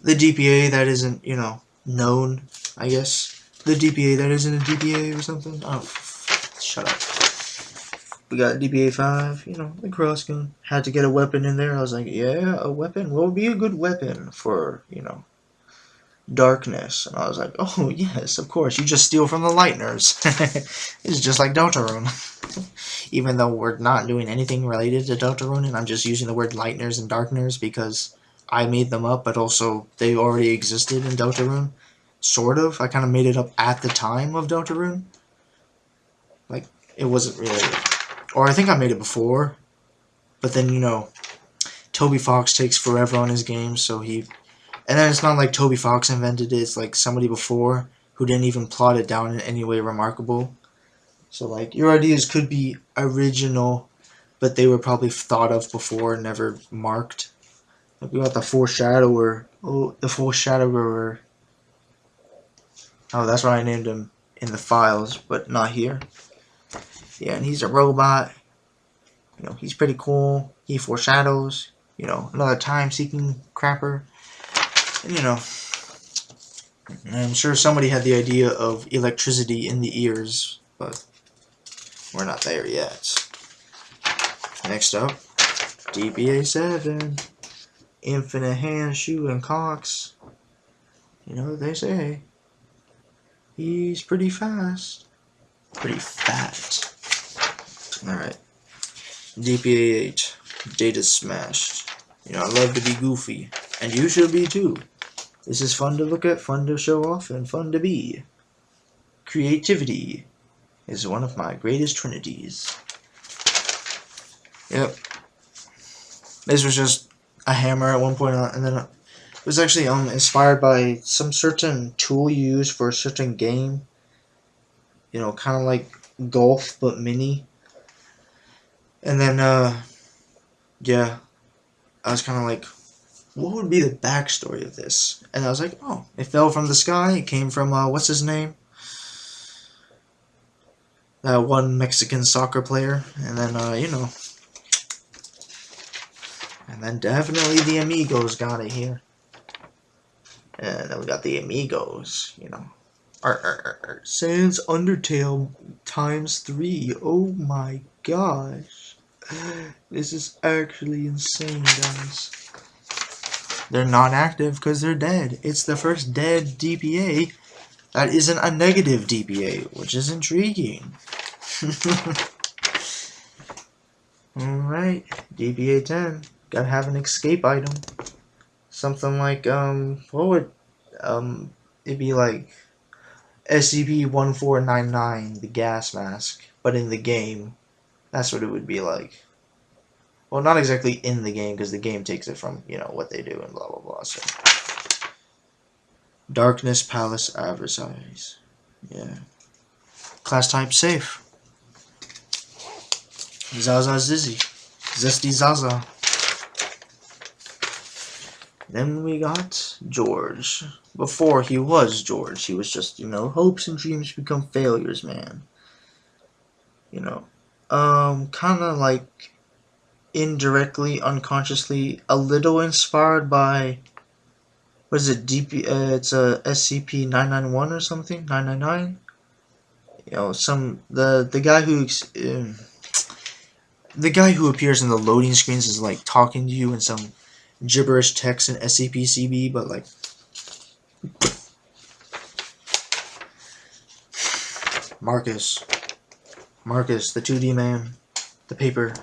The DPA that isn't, you know, known, I guess. The DPA that isn't a DPA or something. Oh, shut up. We got DPA 5, you know, the crossgun. Had to get a weapon in there. I was like, yeah, a weapon. What would be a good weapon for, you know, darkness? And I was like, oh, yes, of course. You just steal from the Lightners. It's just like Deltarune. Even though we're not doing anything related to Deltarune, and I'm just using the word Lightners and Darkners because I made them up, but also they already existed in Deltarune. Sort of. I kind of made it up at the time of Deltarune. Like, it wasn't really... Or I think I made it before. But then, you know, Toby Fox takes forever on his games, so he... And then it's not like Toby Fox invented it, it's like somebody before who didn't even plot it down in any way remarkable. So, like, your ideas could be original, but they were probably thought of before, never marked. Like, we got the Foreshadower. Oh, the Foreshadower. Oh, that's what I named him in the files, but not here. Yeah, and he's a robot. You know, he's pretty cool. He foreshadows. You know, another time-seeking crapper. And, you know, I'm sure somebody had the idea of electricity in the ears, but we're not there yet. Next up, DPA 7. Infinite hand, shoe, and cocks. You know what they say. He's pretty fast. Pretty fat. Alright. DPA 8. Data smashed. You know, I love to be goofy. And you should be too. This is fun to look at, fun to show off, and fun to be. Creativity is one of my greatest trinities. Yep. This was just a hammer at one point, and then it was actually inspired by some certain tool you use for a certain game. You know, kind of like golf, but mini. And then, yeah, I was kind of like, what would be the backstory of this? And I was like, oh, it fell from the sky. It came from, what's his name? That one Mexican soccer player. And then, you know. And then definitely the Amigos got it here. And then we got the Amigos, you know. Sans Undertale times 3. Oh my gosh. This is actually insane, guys. They're not active because they're dead. It's the first dead DPA that isn't a negative DPA, which is intriguing. Alright, DPA 10. Gotta have an escape item. Something like, what would, it'd be like SCP-1499, the gas mask, but in the game, that's what it would be like. Well, not exactly in the game, because the game takes it from, you know, what they do and blah blah blah. So, Darkness Palace advertise. Yeah. Class type safe. Zaza Zizzy. Zesty Zaza. Then we got George. Before he was George, he was just, you know, hopes and dreams become failures, man. You know, kind of like indirectly, unconsciously, a little inspired by, what is it, it's a SCP-991 or something, 999. You know, the guy who the guy who appears in the loading screens is like talking to you in some gibberish text in SCP-CB, but like Marcus, the 2D man, the paper.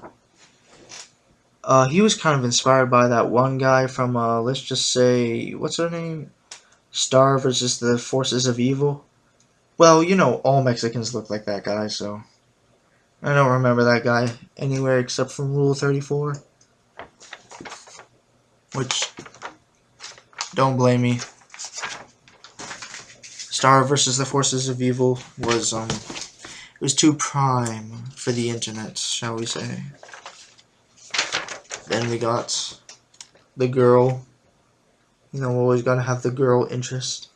He was kind of inspired by that one guy from, let's just say, what's her name? Star versus the Forces of Evil. Well, you know, all Mexicans look like that guy, so I don't remember that guy anywhere except from Rule 34. Which, don't blame me. Star versus the Forces of Evil was, it was too prime for the internet, shall we say. Then we got the girl. You know, always gotta have the girl interest.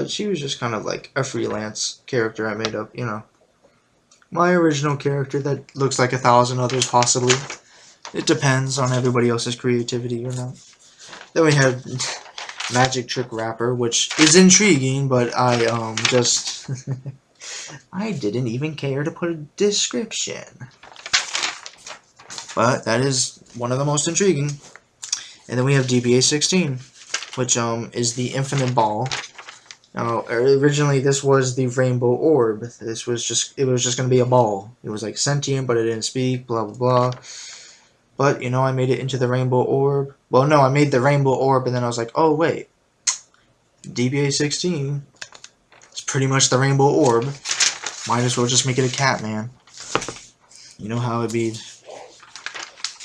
She was just kind of like a freelance character I made up, you know. My original character that looks like 1,000 others, possibly. It depends on everybody else's creativity, you know. Then we had Magic Trick Rapper, which is intriguing, but I, just... I didn't even care to put a description. But that is one of the most intriguing. And then we have DBA-16, which, is the Infinite Ball. Now, originally this was the Rainbow Orb. This was just, it was just going to be a ball. It was like sentient, but it didn't speak, blah, blah, blah. But, you know, I made it into the Rainbow Orb. Well, no, I made the Rainbow Orb, and then I was like, oh, wait. DBA-16, it's pretty much the Rainbow Orb. Might as well just make it a cat, man. You know how it be.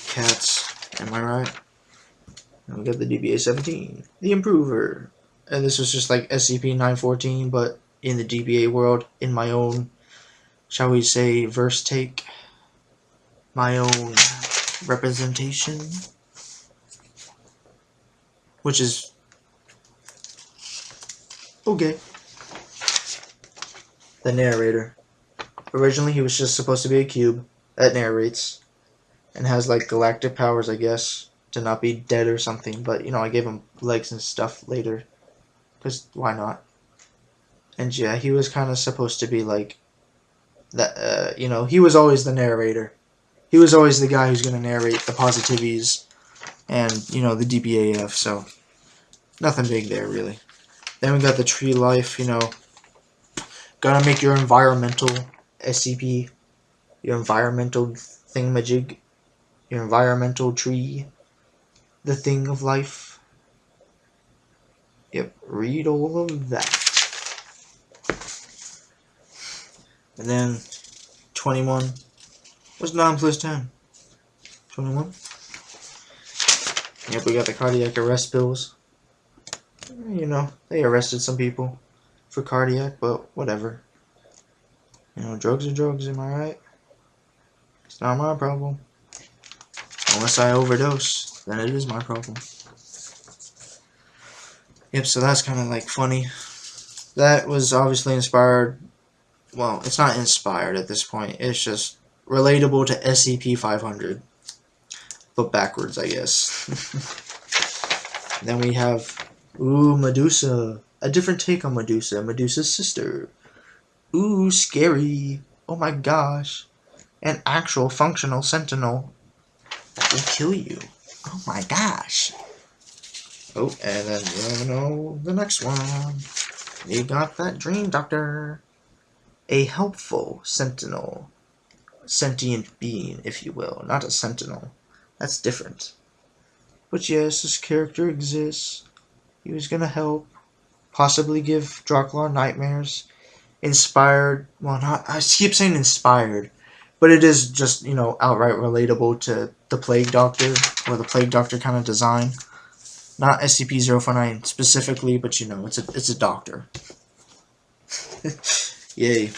Cats, am I right? And we got the DBA-17, the Improver. And this was just like SCP-914, but in the DBA world, in my own, shall we say, verse take. My own representation. Which is okay. The narrator. Originally, he was just supposed to be a cube that narrates and has like galactic powers, I guess, to not be dead or something. But you know, I gave him legs and stuff later, because why not? And yeah, he was kind of supposed to be like that. You know, he was always the narrator. He was always the guy who's gonna narrate the positivities and, you know, the DBAF. So nothing big there really. Then we got the tree life. You know, gotta make your environmental SCP, your environmental thingamajig, your environmental tree, the thing of life. Yep, read all of that. And then 21 was 9 plus 10. 21. Yep, we got the cardiac arrest pills. You know, they arrested some people for cardiac, but whatever. You know, drugs are drugs, am I right? It's not my problem. Unless I overdose, then it is my problem. Yep, so that's kind of like funny. That was obviously inspired. Well, it's not inspired at this point. It's just relatable to SCP-500. But backwards, I guess. Then we have, ooh, Medusa. A different take on Medusa. Medusa's sister. Ooh, scary. Oh my gosh. An actual functional sentinel that will kill you. Oh my gosh. Oh, and then, you know, the next one. We got that Dream Doctor. A helpful sentinel. Sentient being, if you will. Not a sentinel. That's different. But yes, this character exists. He was gonna help, possibly give Dracula nightmares. Inspired, well, not, I keep saying inspired, but it is just, you know, outright relatable to the Plague Doctor, or the Plague Doctor kind of design. Not SCP-049 specifically, but you know, it's a doctor. Yay.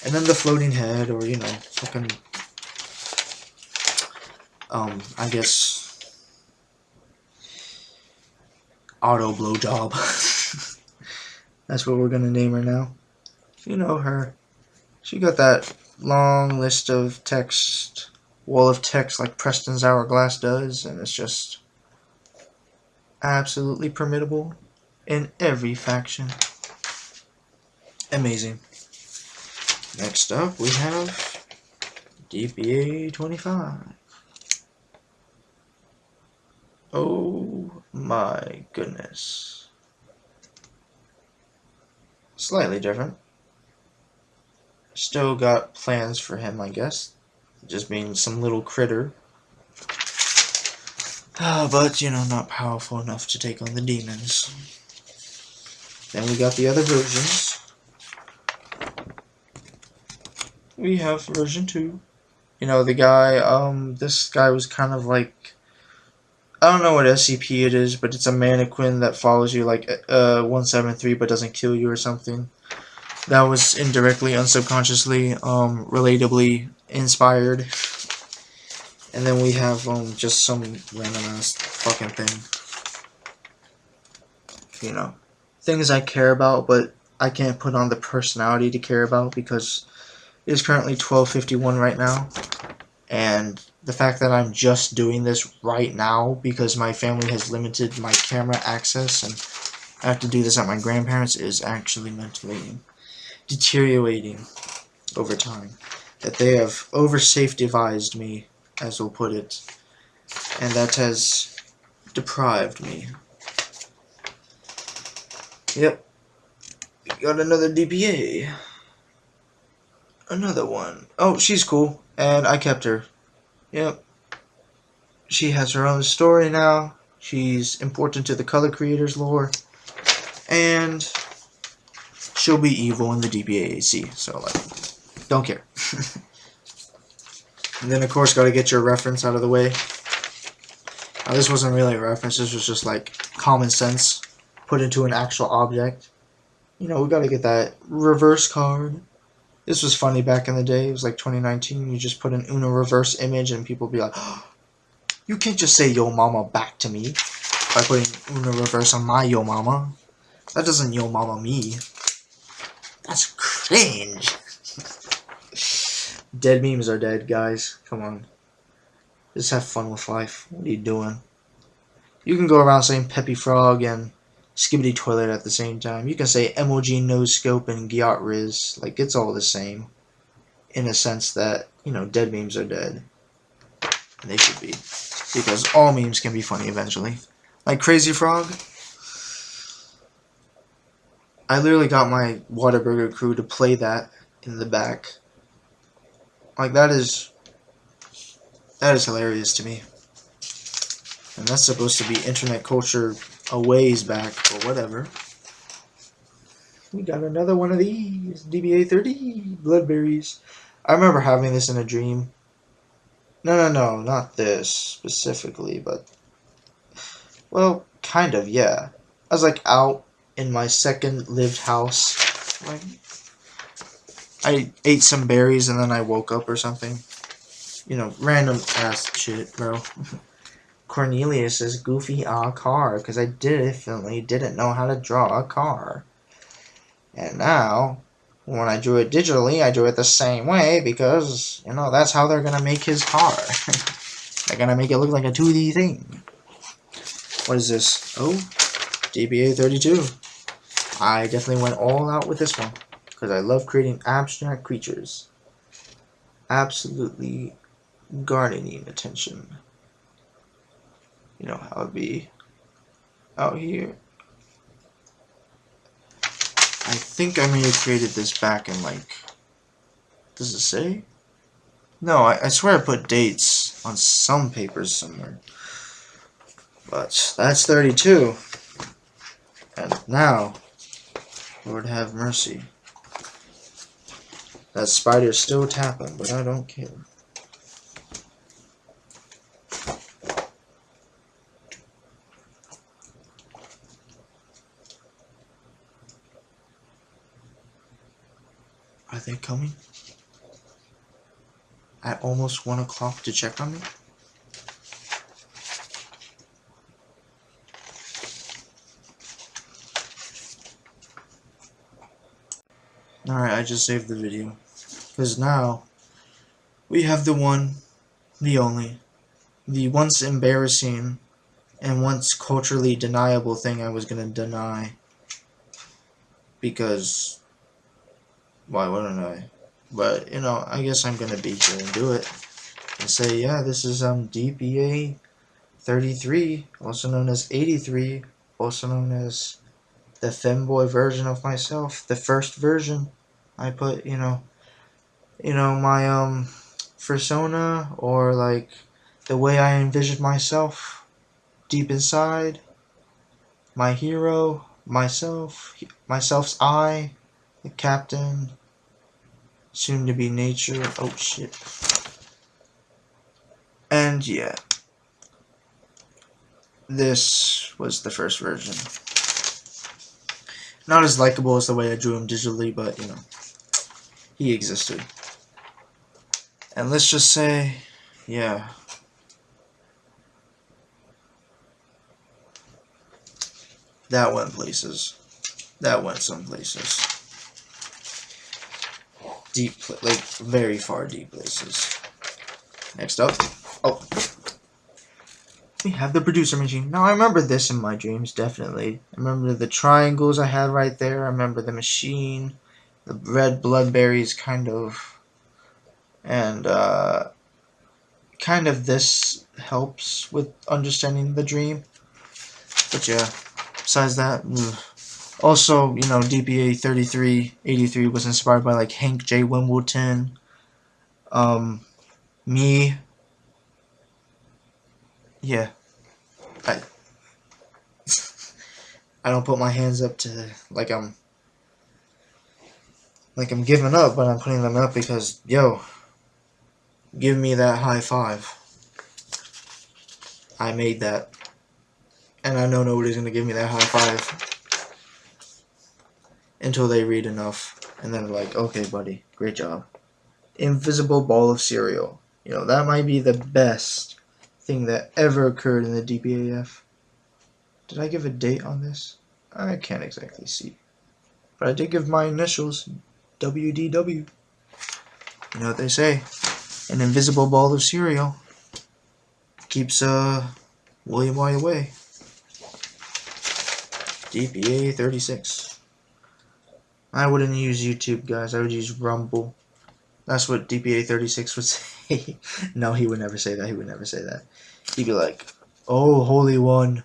And then the floating head, or, you know, fucking, I guess, auto blowjob. That's what we're gonna name her now. You know her. She got that long list of text, wall of text like Preston's Hourglass does, and it's just absolutely formidable in every faction. Amazing. Next up, we have DPA 25. Oh my goodness. Slightly different. Still got plans for him, I guess. Just being some little critter. But, you know, not powerful enough to take on the demons. Then we got the other versions. We have version 2. You know, the guy, this guy was kind of like, I don't know what SCP it is, but it's a mannequin that follows you like 173 but doesn't kill you or something. That was indirectly, unsubconsciously, relatably inspired. And then we have just some random ass fucking thing. You know, things I care about, but I can't put on the personality to care about because it is currently 12:51 right now. And the fact that I'm just doing this right now because my family has limited my camera access and I have to do this at my grandparents' is actually mentally deteriorating over time. That they have over-safety-vised me, as we'll put it, and that has deprived me. Yep. Got another DPA. Another one. Oh, she's cool, and I kept her. Yep. She has her own story now. She's important to the color creators lore, and she'll be evil in the DPAAC, so, like, don't care. And then, of course, gotta get your reference out of the way. Now, this wasn't really a reference, this was just, like, common sense put into an actual object. You know, we gotta get that reverse card. This was funny back in the day, it was like 2019, you just put an Uno reverse image and people be like, oh, you can't just say yo mama back to me by putting Uno reverse on my yo mama. That doesn't yo mama me. That's cringe. Dead memes are dead, guys. Come on. Just have fun with life. What are you doing? You can go around saying Peppy Frog and Skibbity Toilet at the same time. You can say MOG No Scope and Gyat Riz. Like, it's all the same. In a sense that, you know, dead memes are dead. And they should be. Because all memes can be funny eventually. Like Crazy Frog. I literally got my Whataburger crew to play that in the back. Like, that is hilarious to me. And that's supposed to be internet culture a ways back, but whatever. We got another one of these. DBA 30 Bloodberries. I remember having this in a dream. No, not this specifically, but, well, kind of, yeah. I was like out in my second lived house. Like, I ate some berries and then I woke up or something. You know, random ass shit, bro. Cornelius says goofy car because I definitely didn't know how to draw a car. And now, when I drew it digitally, I drew it the same way because, you know, that's how they're going to make his car. They're going to make it look like a 2D thing. What is this? Oh, DBA 32. I definitely went all out with this one because I love creating abstract creatures. Absolutely garnering attention. You know how it be out here. I think I may have created this back in, like, does it say? No, I swear I put dates on some papers somewhere. But that's 32. And now, Lord have mercy. That spider's still tapping, but I don't care. Are they coming? At almost 1 o'clock to check on me? Alright, I just saved the video. Because now, we have the one, the only, the once embarrassing and once culturally deniable thing I was gonna deny. Because, why wouldn't I? But, you know, I guess I'm gonna be here and do it. And say, yeah, this is DPA 33, also known as 83, also known as the femboy version of myself, the first version. I put, you know, my persona, or like the way I envisioned myself deep inside, my hero, myself's I, the captain, soon to be nature. Oh shit. And yeah, this was the first version. Not as likable as the way I drew him digitally, but you know, he existed. And let's just say, yeah, that went places. That went some places. Deep, like very far deep places. Next up, oh, we have the producer machine. Now I remember this in my dreams, definitely. I remember the triangles I had right there. I remember the machine, the red bloodberries, kind of, and kind of this helps with understanding the dream. But yeah, besides that, also, you know, DPA 3383 was inspired by like Hank J. Wimbledon, me. Yeah, I I don't put my hands up to like I'm giving up, but I'm putting them up because, yo, give me that high five. I made that, and I know nobody's gonna give me that high five until they read enough, and then they're like, okay, buddy, great job. Invisible ball of cereal. You know, that might be the best thing that ever occurred in the DPAF. Did I give a date on this? I can't exactly see. But I did give my initials, WDW. You know what they say? An invisible ball of cereal keeps William White away. DPA 36. I wouldn't use YouTube, guys. I would use Rumble. That's what DPA 36 would say. No, he would never say that. He would never say that. He'd be like, oh, Holy One,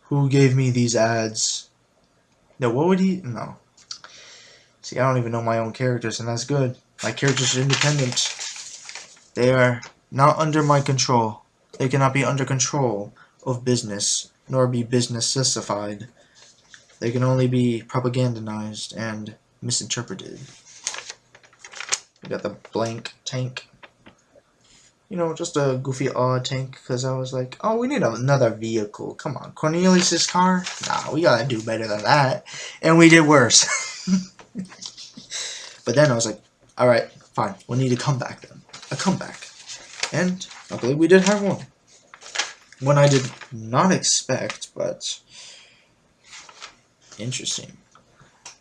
who gave me these ads? No, what would he? No. See, I don't even know my own characters, and that's good. My characters are independent. They are not under my control. They cannot be under control of business, nor be business-sissified. They can only be propagandized and misinterpreted. We got the blank tank. You know, just a goofy odd tank, because I was like, oh, we need another vehicle. Come on, Cornelius's car? Nah, we gotta do better than that. And we did worse. But then I was like, alright, fine, we'll need a comeback then. A comeback. And luckily we did have one. One I did not expect, but interesting.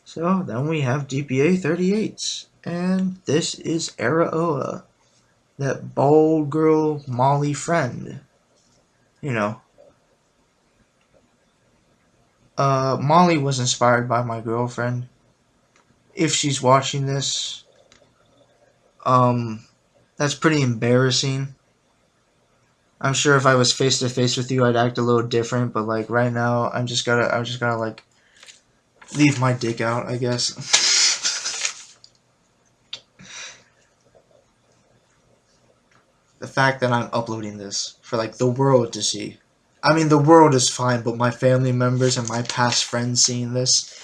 So then we have DPA 38. And this is Araoa. That bald girl Molly friend. You know. Molly was inspired by my girlfriend. If she's watching this, that's pretty embarrassing. I'm sure if I was face to face with you, I'd act a little different, but like right now, I'm just gotta like leave my dick out, I guess. The fact that I'm uploading this for like the world to see, I mean, the world is fine, but my family members and my past friends seeing this,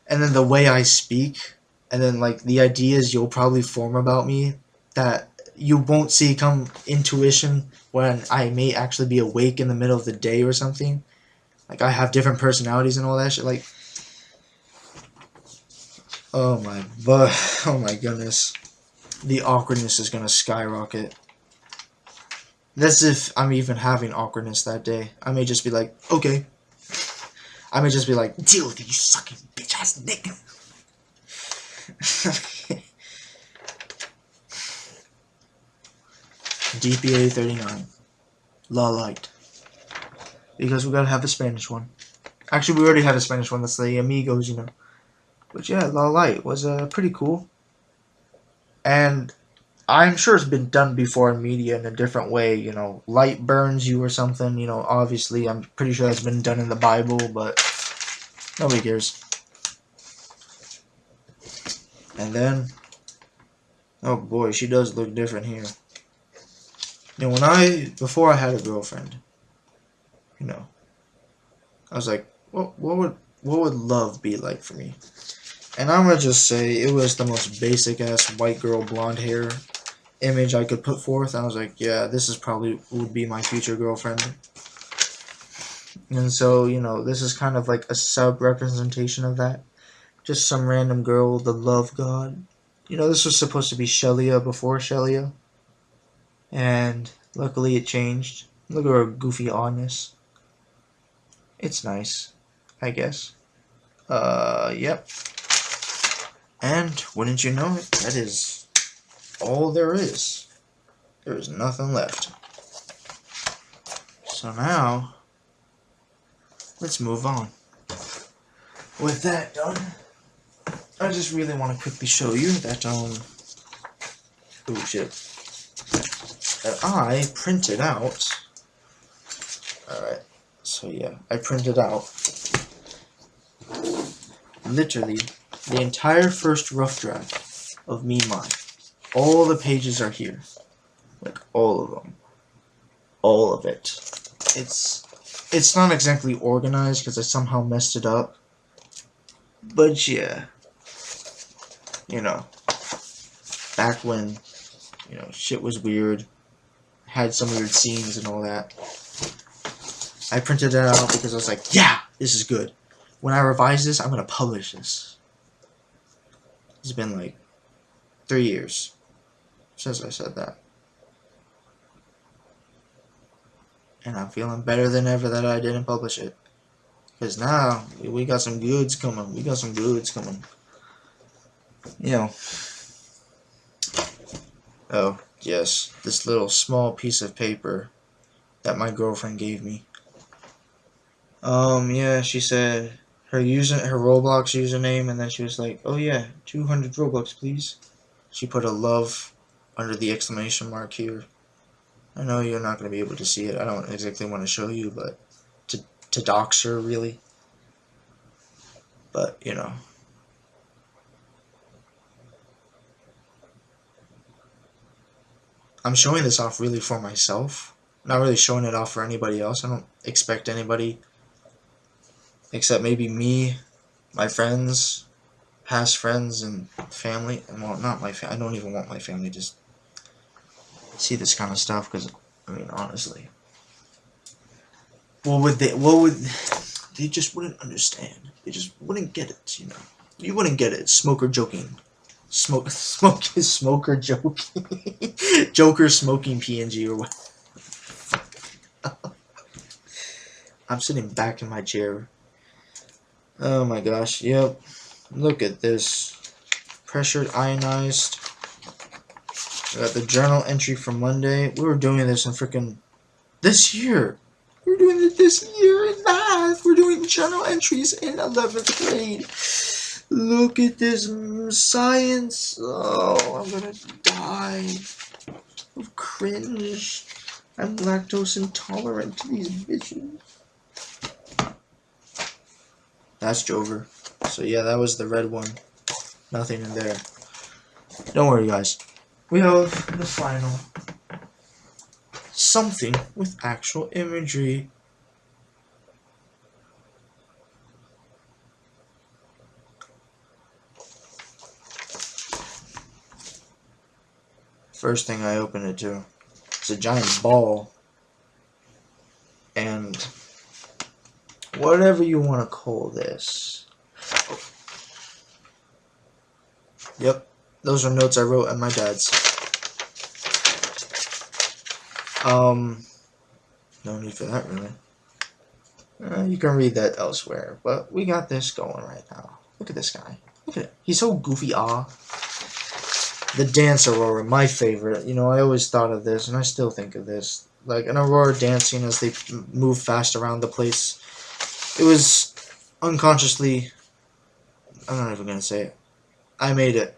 and then the way I speak, and then like the ideas you'll probably form about me that you won't see come intuition when I may actually be awake in the middle of the day or something. Like I have different personalities and all that shit. Like, oh my goodness, the awkwardness is gonna skyrocket. That's if I'm even having awkwardness that day. I may just be like, okay. I may just be like, deal with it, you sucking bitch ass nigga. DPA 39. La Light. Because we gotta have a Spanish one. Actually, we already had a Spanish one. That's the Amigos, you know. But yeah, La Light was pretty cool. And I'm sure it's been done before in media in a different way, you know, light burns you or something, you know, obviously I'm pretty sure that's been done in the Bible, but nobody cares. And then, oh boy, she does look different here. You know, before I had a girlfriend, you know, I was like, what would love be like for me? And I'm gonna just say it was the most basic ass white girl blonde hair image I could put forth. I was like, yeah, this is probably would be my future girlfriend. And so, you know, this is kind of like a sub-representation of that. Just some random girl, the love god. You know, this was supposed to be Shelia before Shelia. And luckily it changed. Look at her goofy oddness. It's nice, I guess. Yep. And wouldn't you know it, that is all there is. There is nothing left. So now, let's move on. With that done, I just really want to quickly show you that, oh shit, that I printed out, alright, so yeah, I printed out, literally, the entire first rough draft of Me Mine. All the pages are here. Like, all of them. All of it. It's not exactly organized because I somehow messed it up. But yeah. You know. Back when, you know, shit was weird. Had some weird scenes and all that. I printed it out because I was like, yeah, this is good. When I revise this, I'm going to publish this. It's been like 3 years since I said that. And I'm feeling better than ever that I didn't publish it. Because now, we got some goods coming. We got some goods coming. You know. Oh, yes. This little small piece of paper that my girlfriend gave me. Yeah, she said her Roblox username, and then she was like, oh yeah, 200 Robux, please. She put a love under the exclamation mark here. I know you're not going to be able to see it. I don't exactly want to show you, but to dox her, really. But, you know. I'm showing this off really for myself. Not really showing it off for anybody else. I don't expect anybody, except maybe me, my friends, past friends, and family. Well, not my family. I don't even want my family to see this kind of stuff, because, I mean, honestly, they just wouldn't understand. They just wouldn't get it, you know. You wouldn't get it. Smoker joking. Smoker joking. Joker smoking PNG or what. I'm sitting back in my chair. Oh my gosh, yep. Look at this. Pressured ionized. We got the journal entry for Monday. We were doing this in freaking this year. We're doing it this year in math. We're doing journal entries in 11th grade. Look at this science. Oh, I'm gonna die of cringe. I'm lactose intolerant to these bitches. That's Jover. So yeah, that was the red one. Nothing in there. Don't worry, guys. We have the final. Something with actual imagery. First thing I open it to, it's a giant ball. And whatever you want to call this. Yep, those are notes I wrote at my dad's. No need for that, really. You can read that elsewhere, but we got this going right now. Look at this guy. Look at it. He's so goofy. The dance Aurora, my favorite. You know, I always thought of this, and I still think of this. Like an Aurora dancing as they move fast around the place. It was unconsciously. I'm not even gonna say it. I made it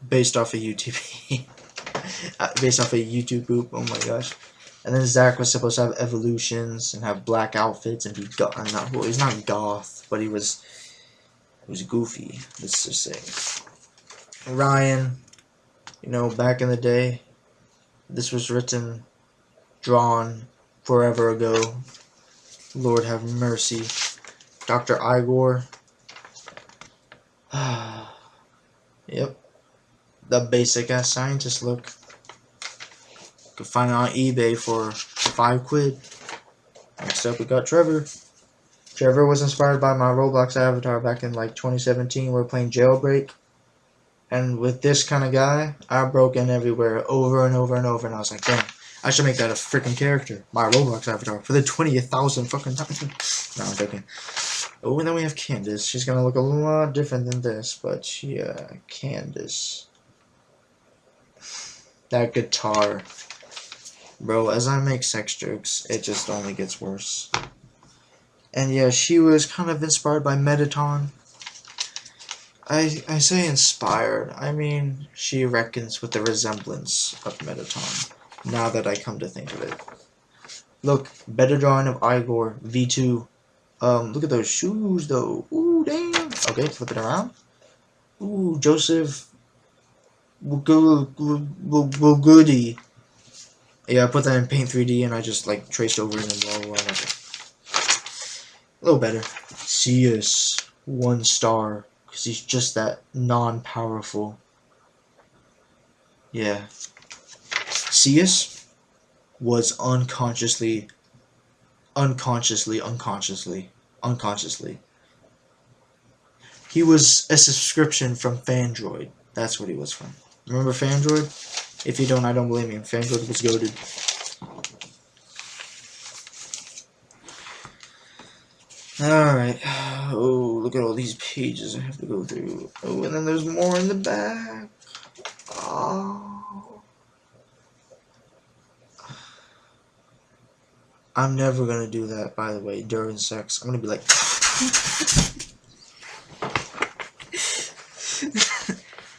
based off of YouTube. Based off of YouTube poop. Oh my gosh. And then Zach was supposed to have evolutions and have black outfits and be well, he's not goth, but he was goofy. Let's just say. Ryan, you know, back in the day, this was written, drawn forever ago. Lord have mercy. Dr. Igor. Yep. The basic ass scientist look. Could find it on eBay for £5. Next up we got Trevor. Trevor was inspired by my Roblox avatar back in like 2017. We were playing Jailbreak. And with this kind of guy, I broke in everywhere over and over and over. And I was like, damn, I should make that a freaking character. My Roblox avatar for the 20,000th fucking time. No, I'm joking. Oh, and then we have Candace. She's going to look a lot different than this. But yeah, Candace. That guitar. Bro, as I make sex jokes, it just only gets worse. And yeah, she was kind of inspired by Metaton. I say inspired. I mean, she reckons with the resemblance of Metaton. Now that I come to think of it. Look, better drawing of Igor, V2. Look at those shoes, though. Ooh, damn. Okay, flip it around. Ooh, Joseph Goody. Yeah, I put that in Paint 3D and I just like traced over it and blah blah blah. A little better. Cius, 1 star, because he's just that non-powerful. Yeah. Cius was unconsciously. He was a subscription from Fandroid. That's what he was from. Remember Fandroid? If you don't, I don't blame you. Fandroid was goated. Alright. Oh, look at all these pages I have to go through. Oh, and then there's more in the back. Oh. I'm never gonna do that, by the way, during sex. I'm gonna be like...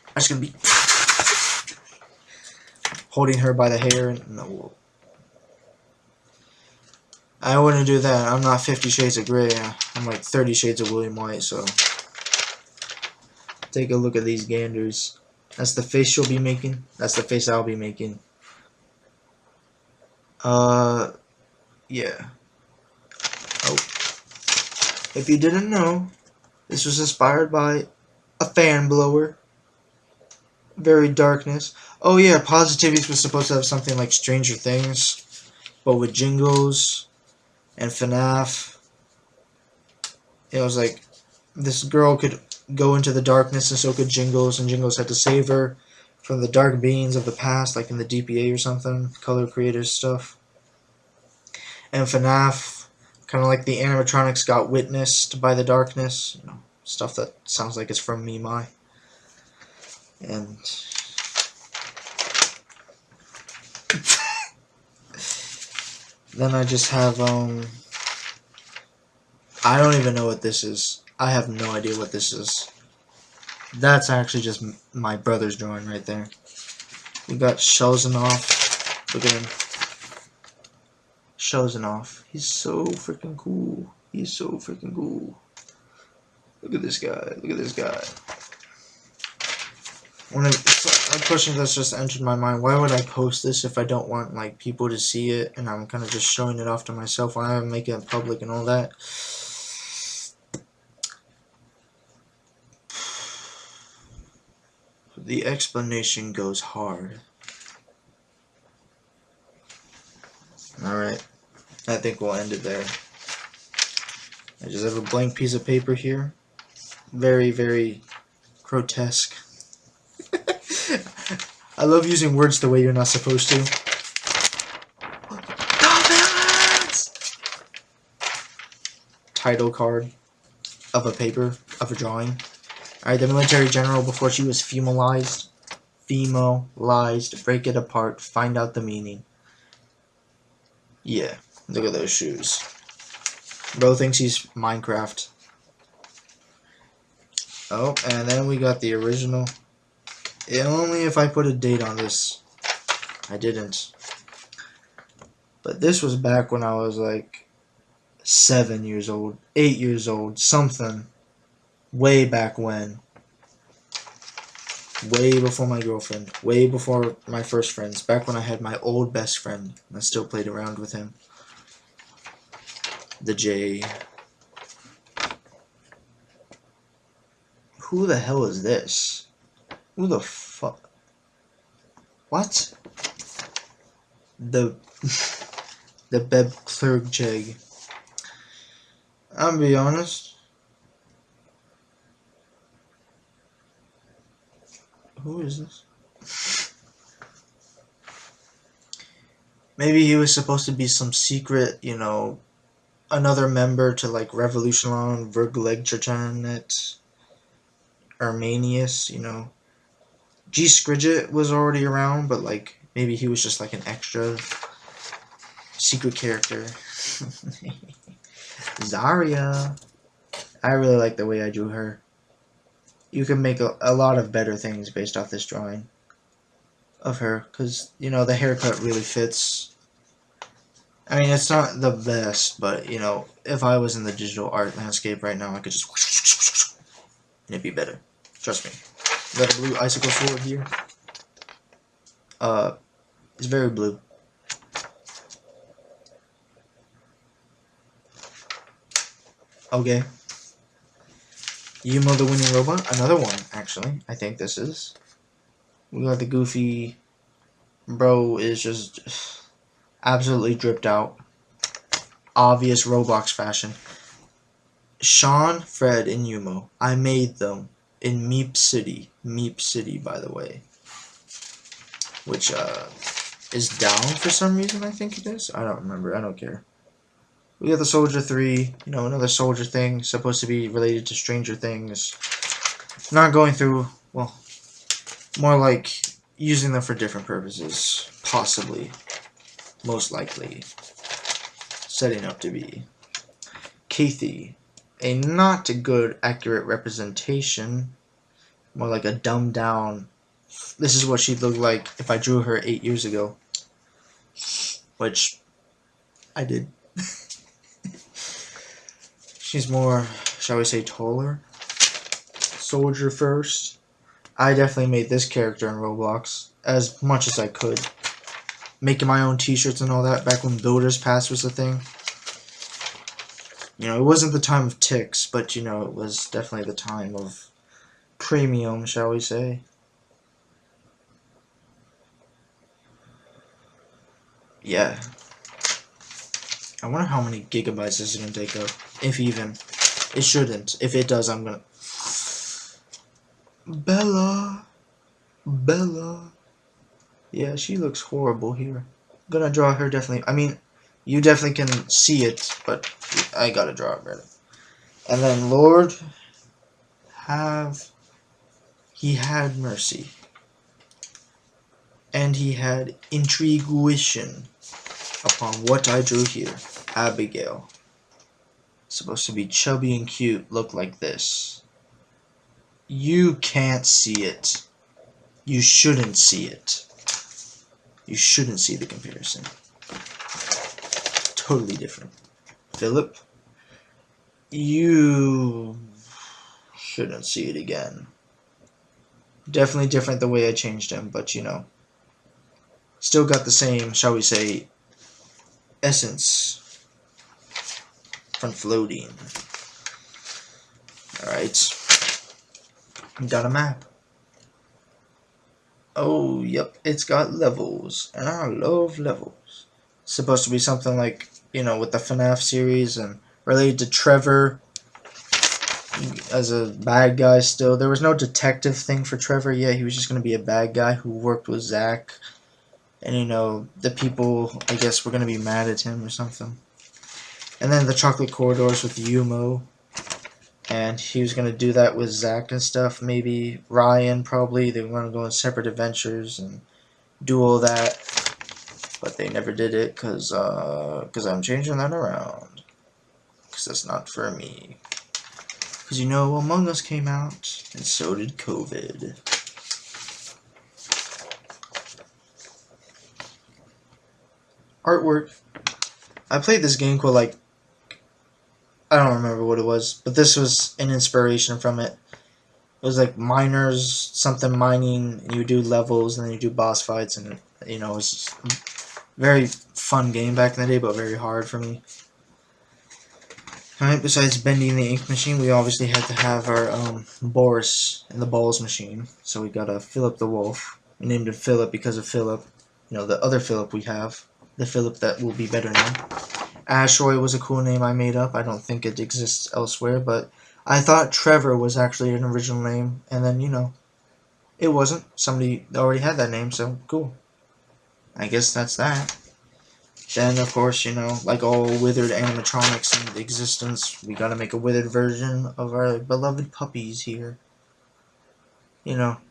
I'm just gonna be... holding her by the hair and... No. I wouldn't do that. I'm not 50 Shades of Grey. I'm like 30 Shades of William White, so... Take a look at these ganders. That's the face she'll be making. That's the face I'll be making. Yeah. Oh. If you didn't know, this was inspired by a fan blower. Very darkness. Oh yeah, Positivities was supposed to have something like Stranger Things, but with jingles and FNAF. It was like this girl could go into the darkness and so could Jingles, and Jingles had to save her from the dark beings of the past, like in the DPA or something, color creators stuff. And FNAF, kind of like the animatronics got witnessed by the darkness, you know, stuff that sounds like it's from Me. And then I just have, I don't even know what this is. I have no idea what this is. That's actually just my brother's drawing right there. We got Shozanoff. Look at him. Shozanoff. He's so freaking cool. He's so freaking cool. Look at this guy. Look at this guy. A question that's just entered my mind. Why would I post this if I don't want like people to see it and I'm kind of just showing it off to myself? Why not make it public and all that? The explanation goes hard. Alright, I think we'll end it there. I just have a blank piece of paper here. Very, very grotesque. I love using words the way you're not supposed to. Title card of a paper, of a drawing. Alright, the military general before she was femalized. Femalized. Break it apart. Find out the meaning. Yeah, look at those shoes. Bro thinks he's Minecraft. Oh, and then we got the original. Only if I put a date on this. I didn't. But this was back when I was like 7 years old, 8 years old, something. Way back when. Way before my girlfriend. Way before my first friends. Back when I had my old best friend. I still played around with him. The J. Who the hell is this? Who the fuck? What? The Beb Clergjeg. I'll be honest. Who is this? Maybe he was supposed to be some secret, you know, another member to like Revolution Vergleg Churchanet. Armanius, you know. G. Scridget was already around, but like maybe he was just like an extra secret character. Zarya. I really like the way I drew her. You can make a lot of better things based off this drawing of her, because, you know, the haircut really fits. I mean, it's not the best, but, you know, if I was in the digital art landscape right now, I could just and it'd be better. Trust me. Got a blue icicle sword here. It's very blue. Okay. Yumo the winning robot. Another one, actually. I think this is. We got the goofy. Bro is just absolutely dripped out. Obvious Roblox fashion. Sean, Fred, and Yumo. I made them in Meep City. Meep City, by the way. Which, is down for some reason, I think it is. I don't remember. I don't care. We got the Soldier 3. You know, another Soldier thing. Supposed to be related to Stranger Things. Not going through, well, more like using them for different purposes. Possibly. Most likely. Setting up to be. Kathy. A not good accurate representation, more like a dumbed down. This is what she'd look like if I drew her 8 years ago, which I did. She's more, shall we say, taller. Soldier first. I definitely made this character in Roblox as much as I could, making my own t-shirts and all that back when Builder's Pass was a thing. You know, it wasn't the time of ticks, but, you know, it was definitely the time of premium, shall we say. Yeah. I wonder how many gigabytes this is going to take up, if even. It shouldn't. If it does, I'm going to... Bella. Bella. Yeah, she looks horrible here. I'm going to draw her definitely. I mean, you definitely can see it, but I gotta draw it better. And then Lord, he had mercy. And he had intuition upon what I drew here. Abigail. Supposed to be chubby and cute, look like this. You can't see it. You shouldn't see it. You shouldn't see the comparison. Totally different. Philip, you shouldn't see it again. Definitely different the way I changed him, but you know, still got the same, shall we say, essence from floating. Alright. Got a map. Oh, yep, it's got levels, and I love levels. It's supposed to be something like, you know, with the FNAF series and related to Trevor as a bad guy still. There was no detective thing for Trevor yet. He was just going to be a bad guy who worked with Zach. And, you know, the people, I guess, were going to be mad at him or something. And then the chocolate corridors with Yumo. And he was going to do that with Zach and stuff. Maybe Ryan, probably. They want to go on separate adventures and do all that. But they never did it because I'm changing that around. Because that's not for me. Because, you know, Among Us came out, and so did COVID. Artwork. I played this game called, like, I don't remember what it was, but this was an inspiration from it. It was like miners, something mining, and you do levels, and then you do boss fights, and, you know, it was a very fun game back in the day, but very hard for me. Alright, besides bending the ink machine, we obviously had to have our Boris in the balls machine. So we got a Philip the Wolf. We named him Philip because of Philip. You know, the other Philip we have. The Philip that will be better now. Ashroy was a cool name I made up. I don't think it exists elsewhere, but I thought Trevor was actually an original name. And then, you know, it wasn't. Somebody already had that name, so cool. I guess that's that. Then, of course, you know, like all withered animatronics in existence, we gotta make a withered version of our beloved puppies here. You know.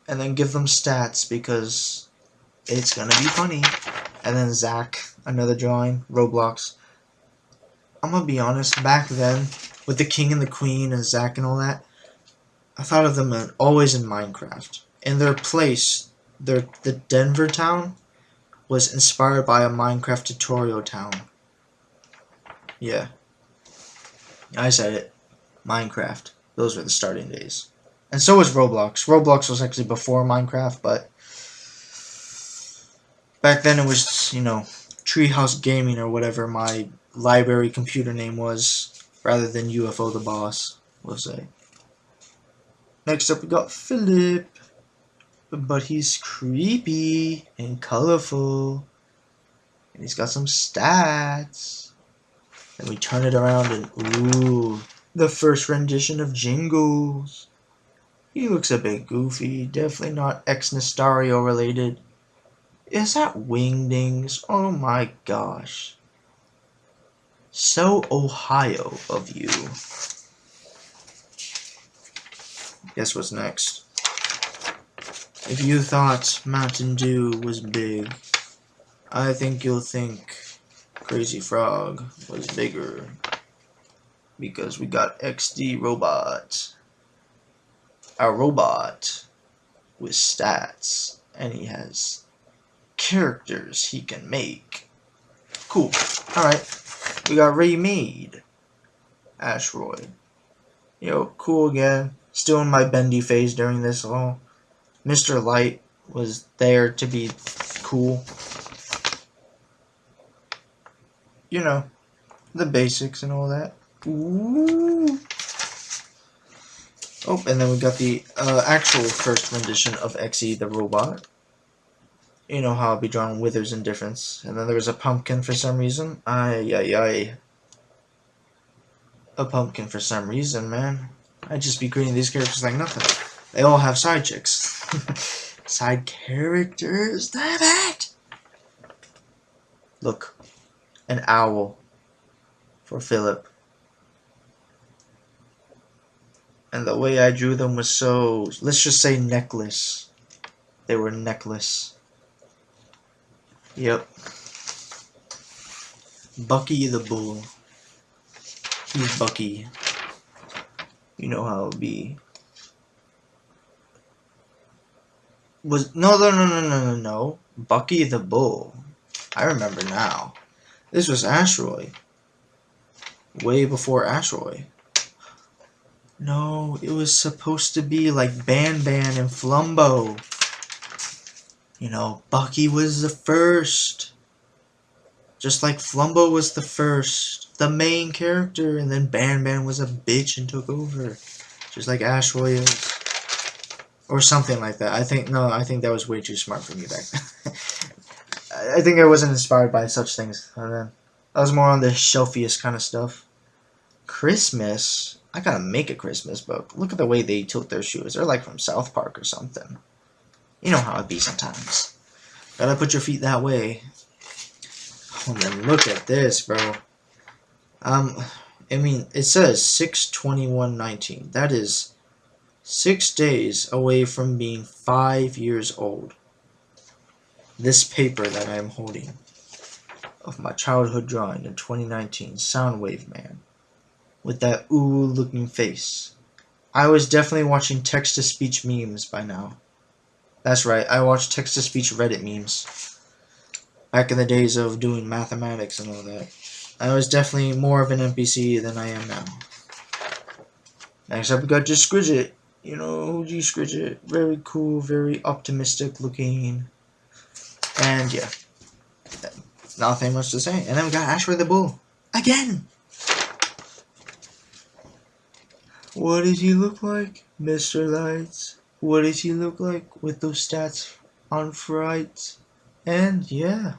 And then give them stats, because it's gonna be funny. And then Zach, another drawing, Roblox. I'm gonna be honest, back then, with the King and the Queen and Zach and all that, I thought of them always in Minecraft. In their place, the Denver town was inspired by a Minecraft tutorial town. Yeah. I said it. Minecraft. Those were the starting days. And so was Roblox. Roblox was actually before Minecraft, but back then it was, you know, Treehouse Gaming or whatever my library computer name was, rather than UFO the Boss, we'll say. Next up we got Philip. But he's creepy and colorful. And he's got some stats. Then we turn it around and ooh, the first rendition of Jingles. He looks a bit goofy, definitely not ex-Nestario related. Is that Wingdings? Oh my gosh. So Ohio of you. Guess what's next? If you thought Mountain Dew was big, I think you'll think Crazy Frog was bigger. Because we got XD Robot. A robot with stats. And he has characters he can make. Cool. Alright. We got remade Ashroy. Yo, cool again. Still in my bendy phase during this all. Mr. Light was there to be cool. You know, the basics and all that. Ooh. Oh, and then we got the actual first rendition of Xe the robot. You know how I'll be drawing Withers and Difference. And then there was a pumpkin for some reason. Ay. A pumpkin for some reason, man. I'd just be creating these characters like nothing. They all have side chicks. Side characters, damn it! Look, an owl for Philip. And the way I drew them was so, let's just say necklace. They were necklace. Yep. Bucky the Bull. He's Bucky. You know how it'll be. No. Bucky the Bull. I remember now. This was Ashroy. Way before Ashroy. No, it was supposed to be like Ban and Flumbo. You know, Bucky was the first. Just like Flumbo was the first. The main character. And then Ban was a bitch and took over. Just like Ashroy is. Or something like that. I think that was way too smart for me back then. I think I wasn't inspired by such things. And then I was more on the shelfiest kind of stuff. Christmas? I gotta make a Christmas book. Look at the way they tilt their shoes. They're like from South Park or something. You know how it be sometimes. Gotta put your feet that way. Oh, then look at this, bro. I mean, it says 6/21/19. That is 6 days away from being 5 years old. This paper that I am holding of my childhood drawing in 2019, Soundwave Man, with that ooh looking face. I was definitely watching text-to-speech memes by now. That's right, I watched text-to-speech Reddit memes. Back in the days of doing mathematics and all that. I was definitely more of an NPC than I am now. Next up we got just Squidget. You know, G Squidget. Very cool, very optimistic looking. And yeah. Nothing much to say. And then we got Ashway the Bull. Again! What does he look like, Mr. Lights? What does he look like with those stats on frights? And yeah.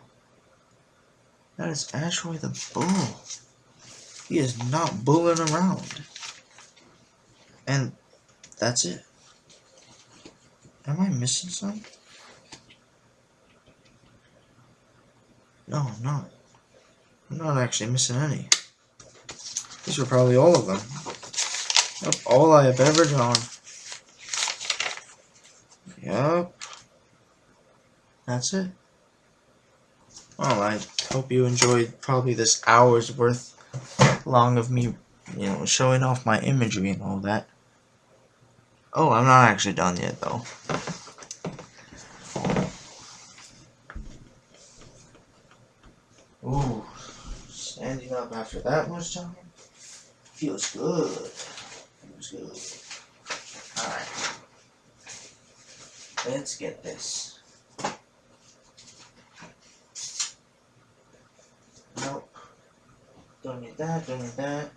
That is Ashway the Bull. He is not bulling around. And that's it. Am I missing some? No, I'm not. I'm not actually missing any. These are probably all of them. Yep, all I have ever drawn. Yep. That's it. Well, I hope you enjoyed probably this hour's worth long of me, you know, showing off my imagery and all that. Oh, I'm not actually done yet, though. Ooh, standing up after that much time feels good. Feels good. Alright. Let's get this. Nope. Don't need that, don't need that.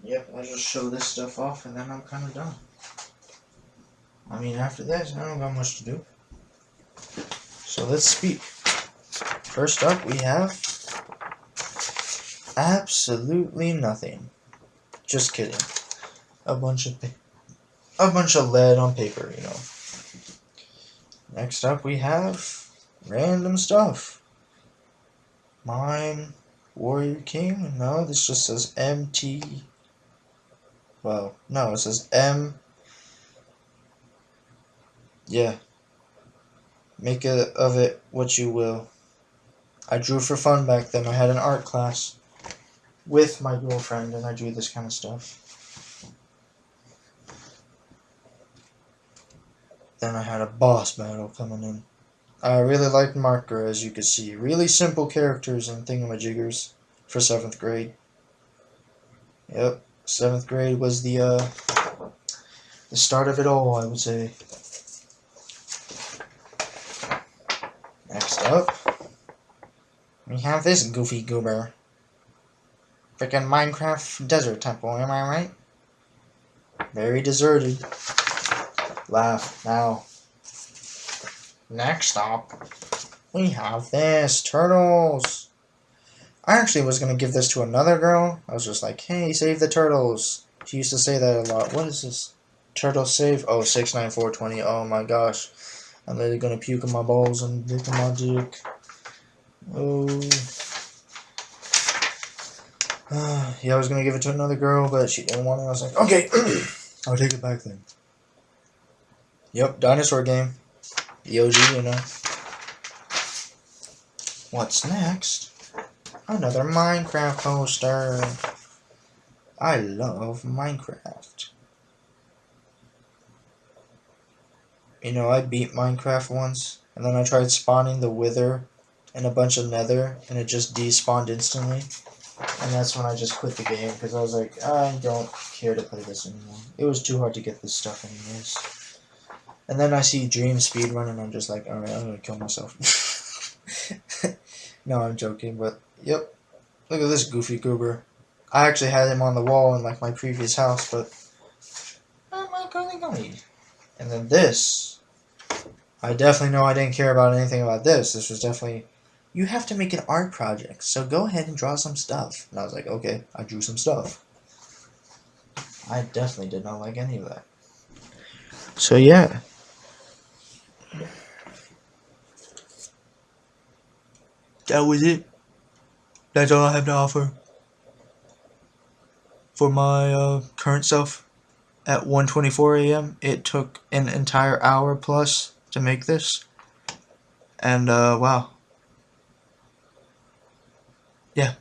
Yep, I'll just show this stuff off and then I'm kind of done. I mean, after this, I don't got much to do. So let's speak. First up, we have absolutely nothing. Just kidding. A bunch of lead on paper, you know. Next up, we have random stuff. Mine, Warrior King. No, this just says MT. Well, no, it says M. Yeah. Make of it what you will. I drew for fun back then. I had an art class with my girlfriend and I drew this kind of stuff. Then I had a boss battle coming in. I really liked Marker, as you could see. Really simple characters and thingamajiggers for 7th grade. Yep, 7th grade was the start of it all, I would say. Next up, we have this goofy goober. Frickin' Minecraft Desert Temple, am I right? Very deserted. Laugh now. Next up, we have this. Turtles. I actually was going to give this to another girl. I was just like, hey, save the turtles. She used to say that a lot. What is this? Turtle save? Oh, 69420. Oh my gosh. I'm literally going to puke in my balls and dick in my dick. Oh. Yeah, I was going to give it to another girl, but she didn't want it. I was like, okay, I'll take it back then. Yep, dinosaur game. The OG, you know. What's next? Another Minecraft poster. I love Minecraft. You know, I beat Minecraft once, and then I tried spawning the Wither and a bunch of Nether, and it just despawned instantly. And that's when I just quit the game, because I was like, I don't care to play this anymore. It was too hard to get this stuff anyways. And then I see Dream speedrun, and I'm just like, alright, I'm gonna kill myself. No, I'm joking, but, yep. Look at this goofy goober. I actually had him on the wall in, like, my previous house, but golly, golly. And then this, I definitely know I didn't care about anything about this. This was definitely, you have to make an art project, so go ahead and draw some stuff. And I was like, okay, I drew some stuff. I definitely did not like any of that. So yeah. That was it. That's all I have to offer for my current self. At 1:24 a.m. It took an entire hour plus to make this. And wow. Yeah.